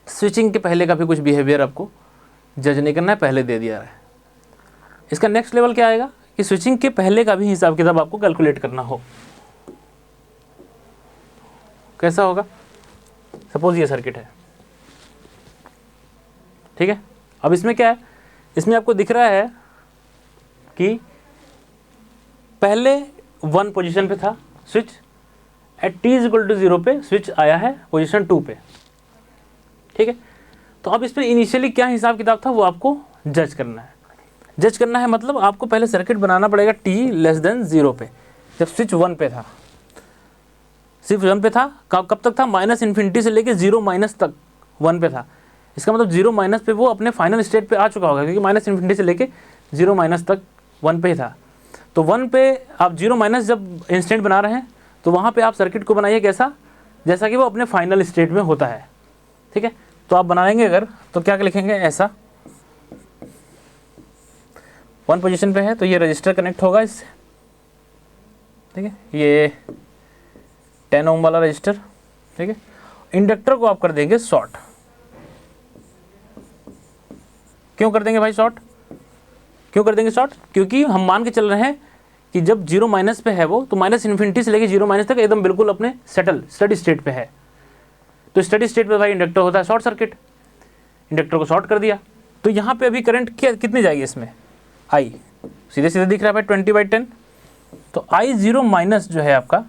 S1: स्विचिंग के पहले का भी कुछ बिहेवियर आपको जज नहीं करना है, पहले दे दिया है। इसका नेक्स्ट लेवल क्या आएगा कि स्विचिंग के पहले का भी हिसाब किताब आपको कैलकुलेट करना हो। कैसा होगा? सपोज ये सर्किट है, ठीक है। अब इसमें क्या है, इसमें आपको दिख रहा है कि पहले 1 पोजीशन पे था स्विच, एट t = 0 पे स्विच आया है पोजीशन 2 पे, ठीक है। तो अब इसमें इनिशियली क्या हिसाब किताब था वो आपको जज करना है। जज करना है मतलब आपको पहले सर्किट बनाना पड़ेगा t < 0 पे, जब स्विच 1 पे था, सिर्फ 1 पे था। कब तक था? -∞ से लेके 0- तक 1 पे था। इसका मतलब 0- पे वो अपने फाइनल स्टेट पे आ चुका होगा, क्योंकि -∞ से लेके 0- तक 1 पे ही था। तो 1 पे आप 0- जब इंस्टेंट बना रहे हैं तो वहाँ पे आप सर्किट को बनाइए कैसा, जैसा कि वो अपने फाइनल स्टेट में होता है, ठीक है। तो आप बनाएंगे अगर तो क्या लिखेंगे, ऐसा 1 पोजीशन पे है तो ये रजिस्टर कनेक्ट होगा इससे, ठीक है। ये 10 ओम वाला रजिस्टर, ठीक है। इंडक्टर को आप कर देंगे शॉर्ट। क्यों कर देंगे भाई शॉर्ट? क्यों कर देंगे शॉर्ट? क्योंकि हम मान के चल रहे हैं कि जब 0- पे है वो, तो -∞ से लेके 0- तक एकदम बिल्कुल अपने स्टडी स्टेट पे है। तो स्टडी स्टेट पे भाई इंडक्टर होता है शॉर्ट सर्किट, इंडक्टर को शॉर्ट कर दिया। तो यहाँ पे अभी करंट कितनी जाएगी इसमें, I सीधे सीधे दिख रहा है भाई 20/10। तो I0- जो है आपका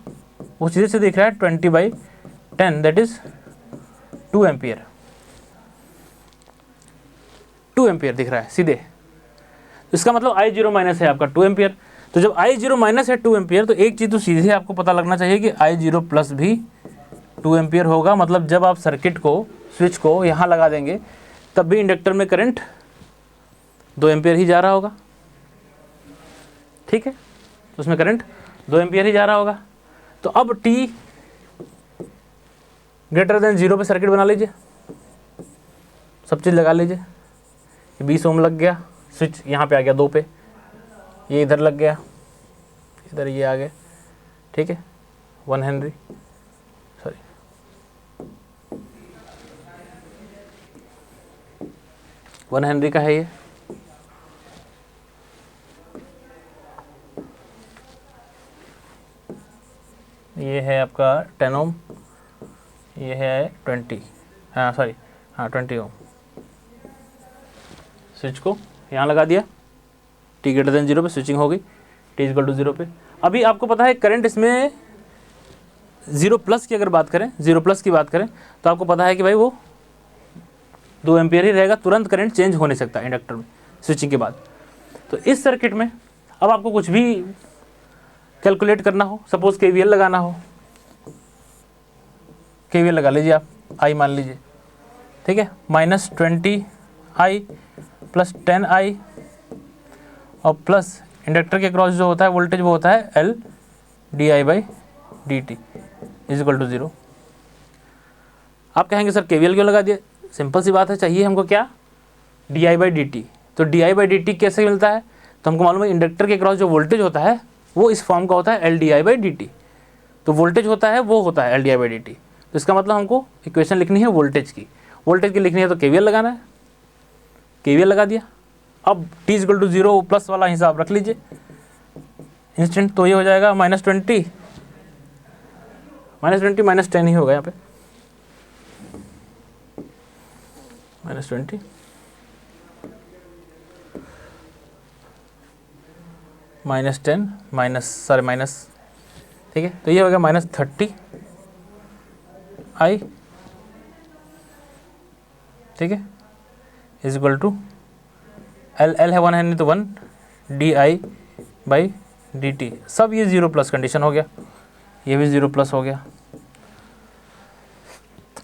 S1: वो सीधे सीधे दिख रहा है 20/10, दैट इज 2 एम्पियर। 2 एम्पियर दिख रहा है सीधे, तो इसका मतलब I0- है आपका 2 एम्पियर। तो जब I0- है 2 एम्पियर, तो एक चीज़ तो सीधे आपको पता लगना चाहिए कि I0+ भी 2 एम्पियर होगा। मतलब जब आप सर्किट को स्विच को यहाँ लगा देंगे तब भी इंडक्टर में करंट 2 एम्पियर ही जा रहा होगा, ठीक है, तो उसमें करंट 2 एम्पियर ही जा रहा होगा। तो अब t ग्रेटर देन 0 पे सर्किट बना लीजिए, सब चीज़ लगा लीजिए। 20 ओम लग गया, स्विच यहाँ पे आ गया 2 पे, ये इधर लग गया, इधर ये आ गया, ठीक है, 1 हेनरी, सॉरी 1 हेनरी का है ये है आपका 10 ओम, ये है 20, हाँ सॉरी, हाँ 20 ओम। स्विच को यहाँ लगा दिया, t ग्रेटर देन 0 पे स्विचिंग हो गई, t इक्वल टू 0 पे। अभी आपको पता है करंट इसमें 0 प्लस की अगर बात करें, 0 प्लस की बात करें तो आपको पता है कि भाई वो 2 एम्पियर ही रहेगा, तुरंत करंट चेंज हो नहीं सकता इंडक्टर में स्विचिंग के बाद। तो इस सर्किट में अब आपको कुछ भी कैलकुलेट करना हो, सपोज KVL लगाना हो, KVL लगा लीजिए आप, I मान लीजिए, ठीक है, -20I प्लस 10I और प्लस इंडक्टर के क्रॉस जो होता है वोल्टेज वो होता है L di/dt is equal to 0। आप कहेंगे सर KVL क्यों लगा दिया? सिंपल सी बात है, चाहिए हमको क्या, di/dt। तो di/dt कैसे मिलता है? तो हमको मालूम है इंडक्टर के क्रॉस जो वोल्टेज होता है वो इस फॉर्म का होता है L di/dt। तो वोल्टेज होता है वो होता है L di/dt। तो इसका मतलब हमको इक्वेशन लिखनी है वोल्टेज की, लिखनी है तो KVL लगाना है, KVL लगा दिया। अब t इक्वल टू 0 प्लस वाला हिसाब रख लीजिए इंस्टेंट, तो ये हो जाएगा -20 -10 ही होगा यहाँ पे, -20 -10 माइनस, ठीक है, तो ये हो गया -30I, ठीक है, इज इक्वल टू L है 1 हेनरी तो 1 di/dt। सब ये 0 प्लस कंडीशन हो गया, ये भी 0 प्लस हो गया।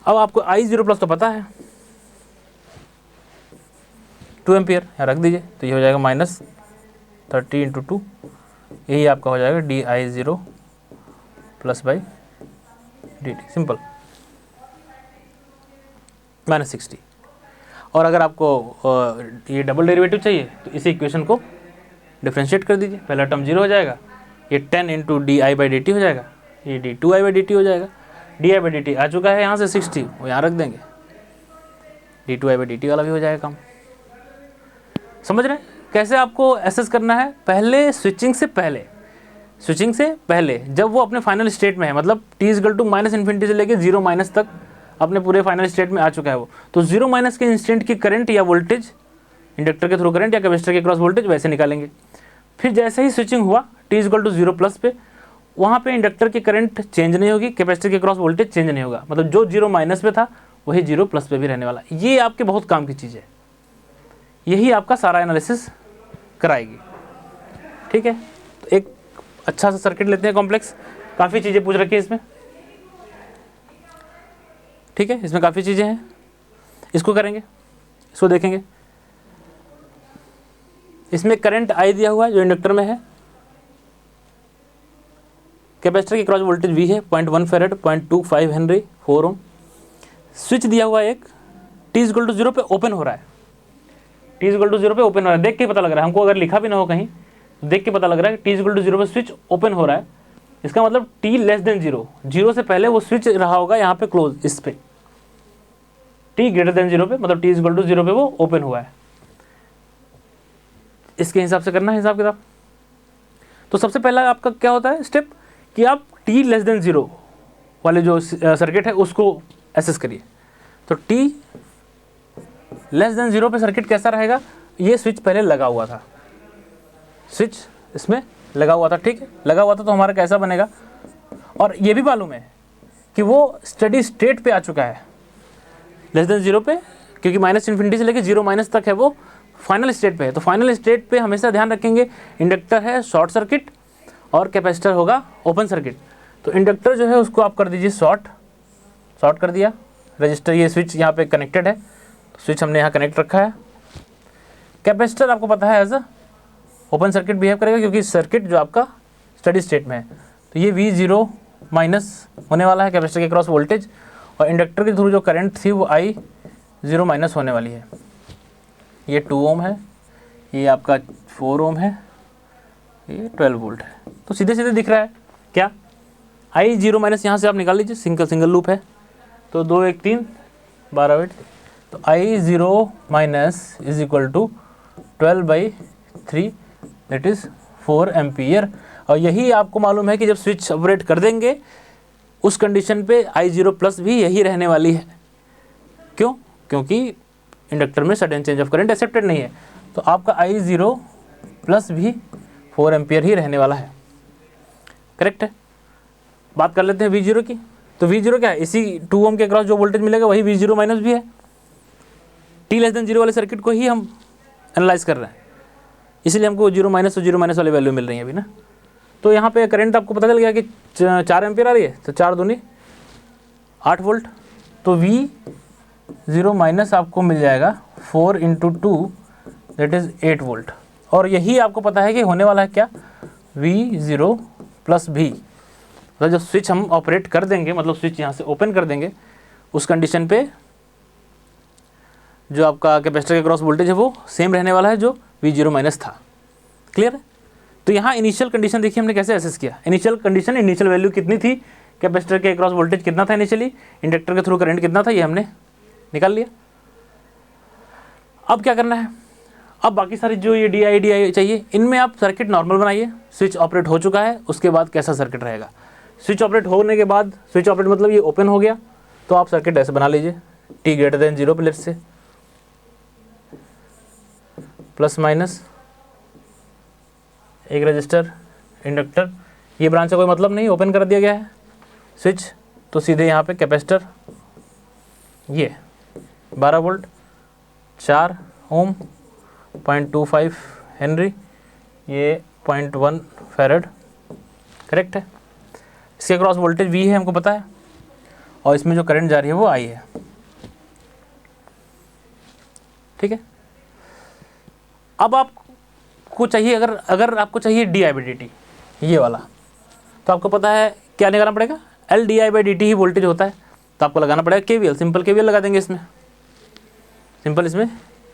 S1: अब आपको I 0 प्लस तो पता है 2 एम्पियर, यहाँ रख दीजिए, तो ये हो जाएगा -30 × 2, यही आपका हो जाएगा di/0 प्लस /dt, सिंपल, -60। और अगर आपको ये डबल डेरिवेटिव चाहिए तो इसी इक्वेशन को डिफ्रेंशिएट कर दीजिए, पहला टर्म 0 हो जाएगा, ये 10 × di/dt हो जाएगा, ये d2i/dt हो जाएगा, di/dt आ चुका है यहाँ से 60, वो यहाँ रख देंगे, d2i/dt वाला भी हो जाएगा काम। समझ रहे हैं कैसे आपको एसेस करना है? पहले स्विचिंग से पहले जब वो अपने फाइनल स्टेट में है, मतलब t इक्वल टू -इन्फिनिटी से लेके 0 तक अपने पूरे फाइनल स्टेट में आ चुका है वो, तो 0 के इंस्टेंट की करंट या वोल्टेज, इंडक्टर के थ्रू करंट या कैपेसिटर के क्रॉस वोल्टेज वैसे निकालेंगे। फिर जैसे ही स्विचिंग हुआ t इक्वल टू 0 प्लस पे, वहाँ पे इंडक्टर की करंट चेंज नहीं होगी, कैपेसिटर के क्रॉस वोल्टेज चेंज नहीं होगा, मतलब जो 0 पे था वही 0 प्लस पे भी रहने वाला। ये आपके बहुत काम की चीज़ है, यही आपका सारा एनालिसिस कराएगी, ठीक है। तो एक अच्छा सा सर्किट लेते हैं कॉम्प्लेक्स, काफ़ी चीज़ें पूछ रखी है इसमें, ठीक है, इसमें काफ़ी चीज़ें हैं, इसको करेंगे, इसको देखेंगे। इसमें करंट I दिया हुआ है जो इंडक्टर में है, कैपेसिटर की क्रॉस वोल्टेज V है 0.1 फेरेड, 0.25 हेनरी, 4 ओम। स्विच दिया हुआ है एक, t इक्वल टू 0 पे ओपन हो रहा है, t इक्वल टू 0 पे ओपन हो रहा है, देख के पता लग रहा है हमको, अगर लिखा भी ना हो कहीं देख के पता लग रहा है कि t इक्वल टू 0 पे स्विच ओपन हो रहा है। इसका मतलब t लेस देन 0, 0 से पहले वो स्विच रहा होगा यहाँ पे क्लोज, इस पे t ग्रेटर देन 0 पे, मतलब t इक्वल टू 0 पे वो ओपन हुआ है। इसके हिसाब से करना है हिसाब किताब। तो सबसे पहला आपका क्या होता है स्टेप, कि आप t लेस देन 0 वाले जो सर्किट है उसको एसेस करिए। तो t लेस देन 0 पे सर्किट कैसा रहेगा, ये स्विच पहले लगा हुआ था, स्विच इसमें लगा हुआ था, ठीक है, लगा हुआ था, तो हमारा कैसा बनेगा, और ये भी मालूम है कि वो स्टडी स्टेट पे आ चुका है लेस देन 0 पे, क्योंकि -इन्फिनिटी से लेके 0 तक है वो फाइनल स्टेट पे है। तो फाइनल स्टेट पे हमेशा ध्यान रखेंगे, इंडक्टर है शॉर्ट सर्किट और कैपेसिटर होगा ओपन सर्किट। तो इंडक्टर जो है उसको आप कर दीजिए शॉर्ट कर दिया, रजिस्टर, ये स्विच यहाँ पे कनेक्टेड है, तो स्विच हमने यहाँ कनेक्ट रखा है। कैपेसिटर आपको पता है as a open circuit behave करेगा, क्योंकि सर्किट जो आपका स्टडी स्टेट में है, तो ये V0 माइनस होने वाला है कैपेसिटर के क्रॉस वोल्टेज, और इंडक्टर के थ्रू जो करंट थी वो I0 माइनस होने वाली है। ये 2 ओम है, ये आपका 4 ओम है, ये 12 वोल्ट है। तो सीधे सीधे दिख रहा है क्या, I0 माइनस यहाँ से आप निकाल लीजिए, सिंगल लूप है, तो 2 1 3 12 8, तो I0 minus is equal to 12/3, that is 4 ampere. और यही आपको मालूम है कि जब स्विच ऑपरेट कर देंगे उस कंडीशन पे I0 प्लस भी यही रहने वाली है। क्यों? क्योंकि इंडक्टर में sudden change of current accepted नहीं है, तो आपका I0 प्लस भी 4 एम्पियर ही रहने वाला है। करेक्ट है। बात कर लेते हैं V0 की। तो V0 क्या है, इसी 2 ओम के क्रॉस जो वोल्टेज मिलेगा वही V0 माइनस भी है। t<0 वाले सर्किट को ही हम एनालाइज कर रहे हैं, इसलिए हमको 0 माइनस और 0 माइनस वाली वैल्यू मिल रही है अभी ना। तो यहाँ पे करंट आपको पता चल गया कि 4 एम्पियर आ रही है, तो 4 दूनी 8 वोल्ट, तो V0 माइनस आपको मिल जाएगा 4 × 2 दैट इज़ 8 वोल्ट। और यही आपको पता है कि होने वाला है क्या, V0 प्लस भी, तो जब स्विच हम ऑपरेट कर देंगे, मतलब स्विच यहाँ से ओपन कर देंगे, उस कंडीशन पे जो आपका कैपेसिटर के क्रॉस वोल्टेज है वो सेम रहने वाला है जो V0 माइनस था। क्लियर है। तो यहाँ इनिशियल कंडीशन देखिए हमने कैसे एसेस किया। इनिशियल कंडीशन, इनिशियल वैल्यू कितनी थी, कैपेसिटर के क्रॉस वोल्टेज कितना था इनिशियली, इंडक्टर के थ्रू करंट कितना था, ये हमने निकाल लिया। अब क्या करना है, अब बाकी सारी जो ये DI चाहिए, इनमें आप सर्किट नॉर्मल बनाइए। स्विच ऑपरेट हो चुका है, उसके बाद कैसा सर्किट रहेगा। स्विच ऑपरेट होने के बाद, स्विच ऑपरेट मतलब ये ओपन हो गया, तो आप सर्किट ऐसे बना लीजिए, t>0 प्लेट से प्लस माइनस एक रजिस्टर, इंडक्टर, ये ब्रांच का कोई मतलब नहीं, ओपन कर दिया गया है स्विच, तो सीधे यहाँ पे कैपेसिटर, ये 12 वोल्ट, 4 ओम, 0.25 हेनरी, ये 0.1 फैरड। करेक्ट है। इसके क्रॉस वोल्टेज V है, हमको पता है, और इसमें जो करंट जा रही है वो I है। ठीक है। अब आपको चाहिए, अगर आपको चाहिए di/dt ये वाला, तो आपको पता है क्या निकालना पड़ेगा, LdI/dt ही वोल्टेज होता है, तो आपको लगाना पड़ेगा KVL। सिंपल KVL लगा देंगे इसमें, सिंपल इसमें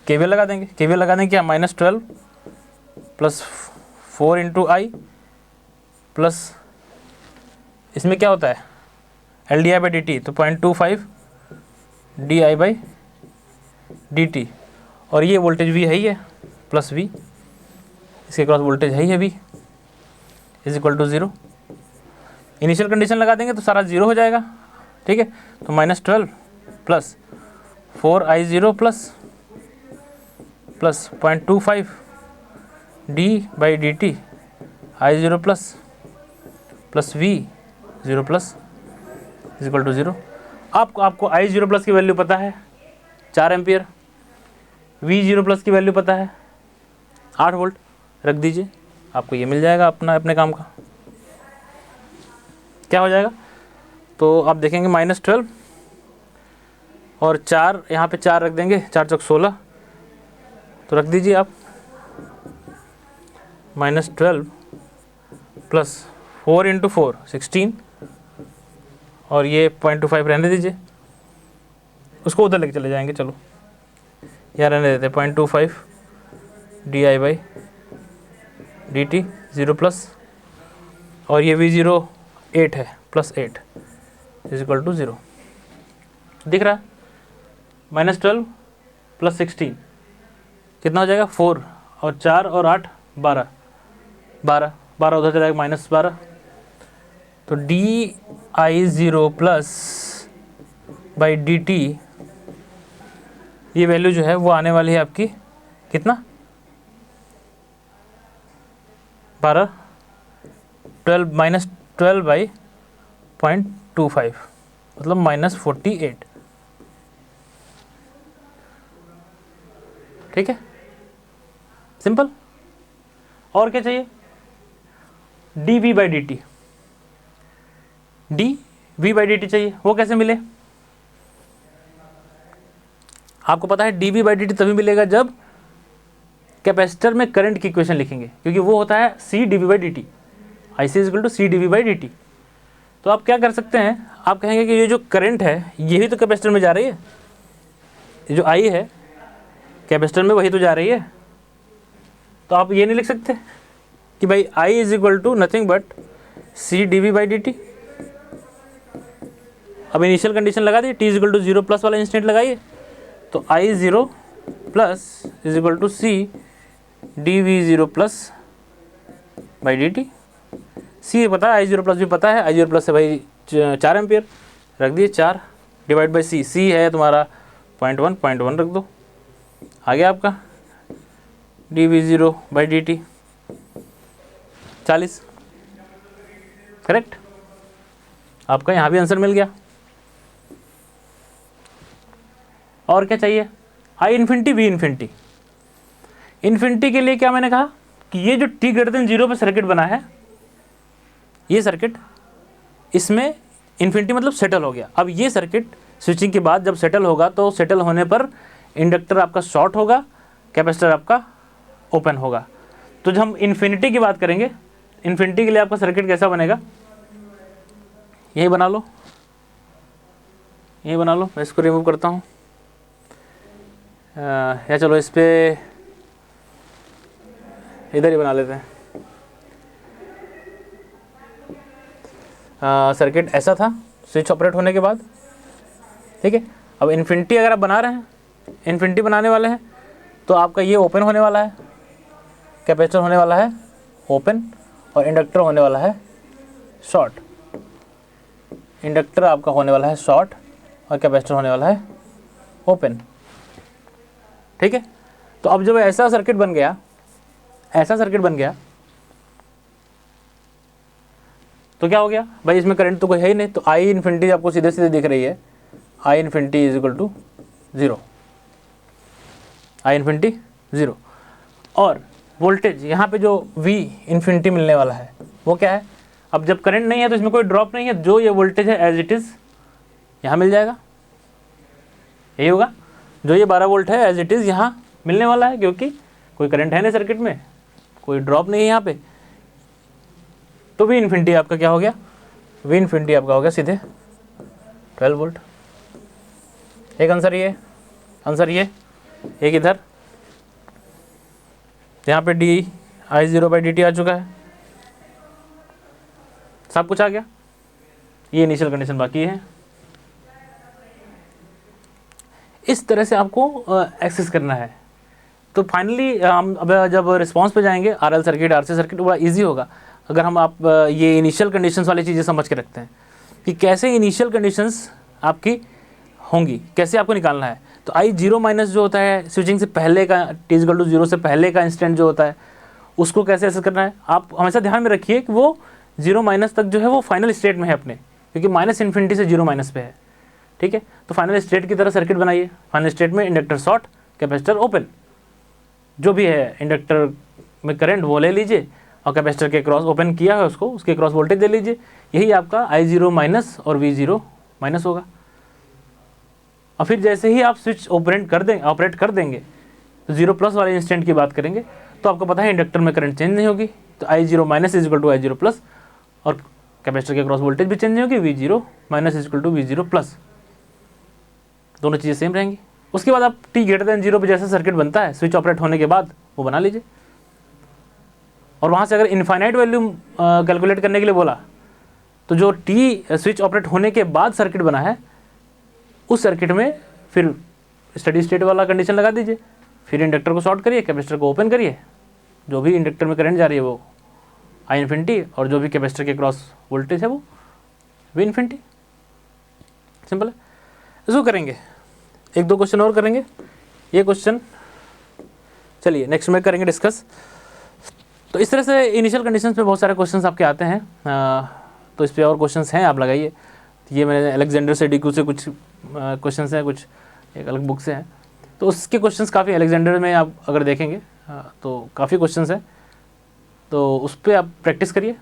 S1: KVL लगा देंगे। KVL लगा देंगे क्या, -12 प्लस 4 × I प्लस, इसमें क्या होता है LdI/dt, तो 0.25 di/dt, और ये वोल्टेज V है ही है, प्लस V, इसके क्रॉस वोल्टेज है ही है V is equal to 0। Initial condition लगा देंगे तो सारा 0 हो जाएगा। ठीक है। तो -12 plus 4I0 plus 0.25 d/dt I0 plus V0 plus is equal to 0। आपको I0 प्लस की वैल्यू पता है 4 एम्पियर, V0 प्लस की वैल्यू पता है 8 वोल्ट, रख दीजिए, आपको ये मिल जाएगा अपने काम का। क्या हो जाएगा, तो आप देखेंगे -12 और 4, यहाँ पे 4 रख देंगे, 4 चौक 16, तो रख दीजिए आप -12 प्लस 4 × 4 16, और ये 0.25 रहने दीजिए, उसको उधर लेके चले जाएंगे, चलो यहाँ रहने देते 0.25 di/dt 0 प्लस, और ये V0 8 है, प्लस 8 इज इक्वल टू 0। दिख रहा है, -12 प्लस 16 कितना हो जाएगा, 4 और 4 और 8 12 उधर चला जाएगा -12, तो di0 प्लस बाई dt, ये वैल्यू जो है वो आने वाली है आपकी कितना, 12 -12/0.25 मतलब -48। ठीक है, सिंपल। और क्या चाहिए, dV/dt, dV/dt चाहिए, वो कैसे मिले, आपको पता है D V by D T तभी मिलेगा जब कैपेसिटर में करंट की इक्वेशन लिखेंगे, क्योंकि वो होता है C D V by D T, I C equal to C D V by D T. तो आप क्या कर सकते हैं, आप कहेंगे कि ये जो करंट है ये भी तो कैपेसिटर में जा रही है, ये जो आई है कैपेसिटर में वही तो जा रही है। तो आप ये नहीं लिख सकते कि भाई I is equal to nothing but C D V by D T. अब इनिशियल कंडीशन लगा दी, T is equal to zero plus वाला इंस्टेंट लगाइए, तो I zero plus is equal to C D V zero plus by D T. C पता है, आई zero plus भी पता है, आई जीरो प्लस है भाई 4 एम्पियर, रख दिए 4 डिवाइड बाई सी, सी है तुम्हारा 0.1 रख दो, आ गया आपका D V zero by D T 40, correct. आपका यहाँ भी आंसर मिल गया। और क्या चाहिए, आई इन्फिनिटी वी इन्फिनिटी। इन्फिनिटी के लिए क्या मैंने कहा कि ये जो टी ग्रेटर देन 0 पे सर्किट बना है, ये सर्किट, इसमें इन्फिनिटी मतलब सेटल हो गया। अब ये सर्किट स्विचिंग के बाद जब सेटल होगा तो सेटल होने पर इंडक्टर आपका शॉर्ट होगा, कैपेसिटर आपका ओपन होगा। तो जब हम इन्फिनिटी की बात करेंगे, इन्फिनिटी के लिए आपका सर्किट कैसा बनेगा, यही बना लो, यही बना लो। मैं इसको रिमूव करता हूँ, या चलो इस पर इधर ही बना लेते हैं। सर्किट ऐसा था स्विच ऑपरेट होने के बाद, ठीक है। अब इन्फिनिटी अगर आप बना रहे हैं, इन्फिनिटी बनाने वाले हैं, तो आपका ये ओपन होने वाला है, कैपेसिटर होने वाला है ओपन, और इंडक्टर होने वाला है शॉर्ट। इंडक्टर आपका होने वाला है शॉर्ट और कैपेसिटर होने वाला है ओपन, ठीक है। तो अब जब ऐसा सर्किट बन गया, ऐसा सर्किट बन गया, तो क्या हो गया भाई, इसमें करंट तो कोई है ही नहीं, तो आई इन्फिनिटी आपको सीधे सीधे दिख रही है, I infinity is equal to 0, I infinity 0। और वोल्टेज यहाँ पे जो वी इन्फिनिटी मिलने वाला है वो क्या है, अब जब करंट नहीं है तो इसमें कोई ड्रॉप नहीं है, जो ये वोल्टेज है एज इट इज़ यहाँ मिल जाएगा, यही होगा। जो ये 12 वोल्ट है एज इट इज़ यहाँ मिलने वाला है, क्योंकि कोई करंट है नहीं सर्किट में, कोई ड्रॉप नहीं है यहाँ पे। तो वी इन्फिनिटी आपका क्या हो गया, वी इन्फिनिटी आपका हो गया सीधे 12 वोल्ट। एक आंसर ये, आंसर ये, एक इधर, यहाँ पे D I zero by D T आ चुका है, सब कुछ आ गया। ये इनिशियल कंडीशन बाकी है। इस तरह से आपको एक्सेस करना है। तो फाइनली हम अब जब रिस्पांस पे जाएंगे, आरएल सर्किट, आरसी सर्किट, बड़ा इजी होगा अगर हम आप ये इनिशियल कंडीशंस वाली चीज़ें समझ के रखते हैं कि कैसे इनिशियल कंडीशंस आपकी होंगी, कैसे आपको निकालना है। तो आई जीरो माइनस जो होता है स्विचिंग से पहले का, टी इज इक्वल टू 0 से पहले का इंस्टेंट जो होता है, उसको कैसे एक्सेस करना है। आप हमेशा ध्यान में रखिए कि वो 0 माइनस तक जो है वो फाइनल स्टेट में है अपने, क्योंकि माइनस इन्फिनिटी से 0 माइनस पे है, ठीक है। तो फाइनल स्टेट की तरह सर्किट बनाइए। फाइनल स्टेट में इंडक्टर शॉर्ट, कैपेसिटर ओपन, जो भी है इंडक्टर में करंट वो ले लीजिए, और कैपेसिटर के क्रॉस ओपन किया है उसको, उसके क्रॉस वोल्टेज दे लीजिए। यही आपका आई जीरो माइनस और वी जीरो माइनस होगा। और फिर जैसे ही आप स्विच ऑपरेट कर देंगे तो 0 प्लस वाले इंस्टेंट की बात करेंगे, तो आपको पता है इंडक्टर में करंट चेंज नहीं होगी, तो I zero minus is equal to I zero plus, और कैपेसिटर के क्रॉस वोल्टेज भी चेंज नहीं होगी, V zero minus is equal to V zero plus, दोनों चीज़ें सेम रहेंगी। उसके बाद आप टी ग्रेटर देन 0 पे जैसा सर्किट बनता है स्विच ऑपरेट होने के बाद, वो बना लीजिए। और वहाँ से अगर इनफाइनाइट वैल्यू कैलकुलेट करने के लिए बोला, तो जो टी स्विच ऑपरेट होने के बाद सर्किट बना है, उस सर्किट में फिर स्टडी स्टेट वाला कंडीशन लगा दीजिए, फिर इंडक्टर को शॉर्ट करिए, कैपेसिटर को ओपन करिए, जो भी इंडक्टर में करंट जा रही है वो आई इन्फिनिटी, और जो भी कैपेसिटर के क्रॉस वोल्टेज है वो वी इन्फिनिटी। सिंपल है। इसको करेंगे, 1-2 क्वेश्चन और करेंगे। ये क्वेश्चन चलिए नेक्स्ट में करेंगे डिस्कस। तो इस तरह से इनिशियल कंडीशंस पे बहुत सारे क्वेश्चंस आपके आते हैं, तो इस पर और क्वेश्चंस हैं, आप लगाइए। ये मैंने अलेक्जेंडर से डीक्यू से कुछ क्वेश्चंस हैं, कुछ एक अलग बुक से हैं, तो उसके क्वेश्चंस काफ़ी, अलेक्जेंडर में आप अगर देखेंगे तो काफ़ी क्वेश्चंस हैं, तो उस पर आप प्रैक्टिस करिए।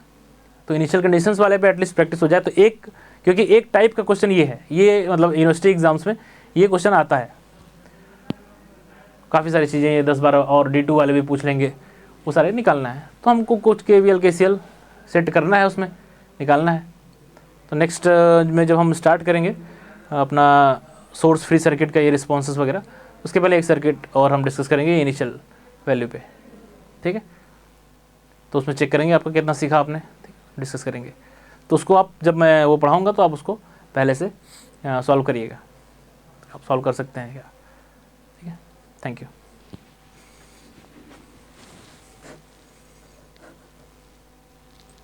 S1: तो इनिशियल कंडीशंस वाले पे एटलीस्ट प्रैक्टिस हो जाए। तो क्योंकि एक टाइप का क्वेश्चन ये है, ये मतलब यूनिवर्सिटी एग्जाम्स में ये क्वेश्चन आता है, काफ़ी सारी चीज़ें ये 10-12 और D2 वाले भी पूछ लेंगे, वो सारे निकालना है। तो हमको कुछ KVL KCL सेट करना है, उसमें निकालना है। तो नेक्स्ट में जब हम स्टार्ट करेंगे अपना सोर्स फ्री सर्किट का ये रिस्पॉन्सेस वगैरह, उसके पहले एक सर्किट और हम डिस्कस करेंगे इनिशियल वैल्यू पे, ठीक है। तो उसमें चेक करेंगे आपका कितना सीखा आपने, डिस्कस करेंगे। तो उसको आप जब मैं वो पढ़ाऊँगा तो आप उसको पहले से सॉल्व करिएगा, आप सॉल्व कर सकते हैं क्या, ठीक है। Thank you.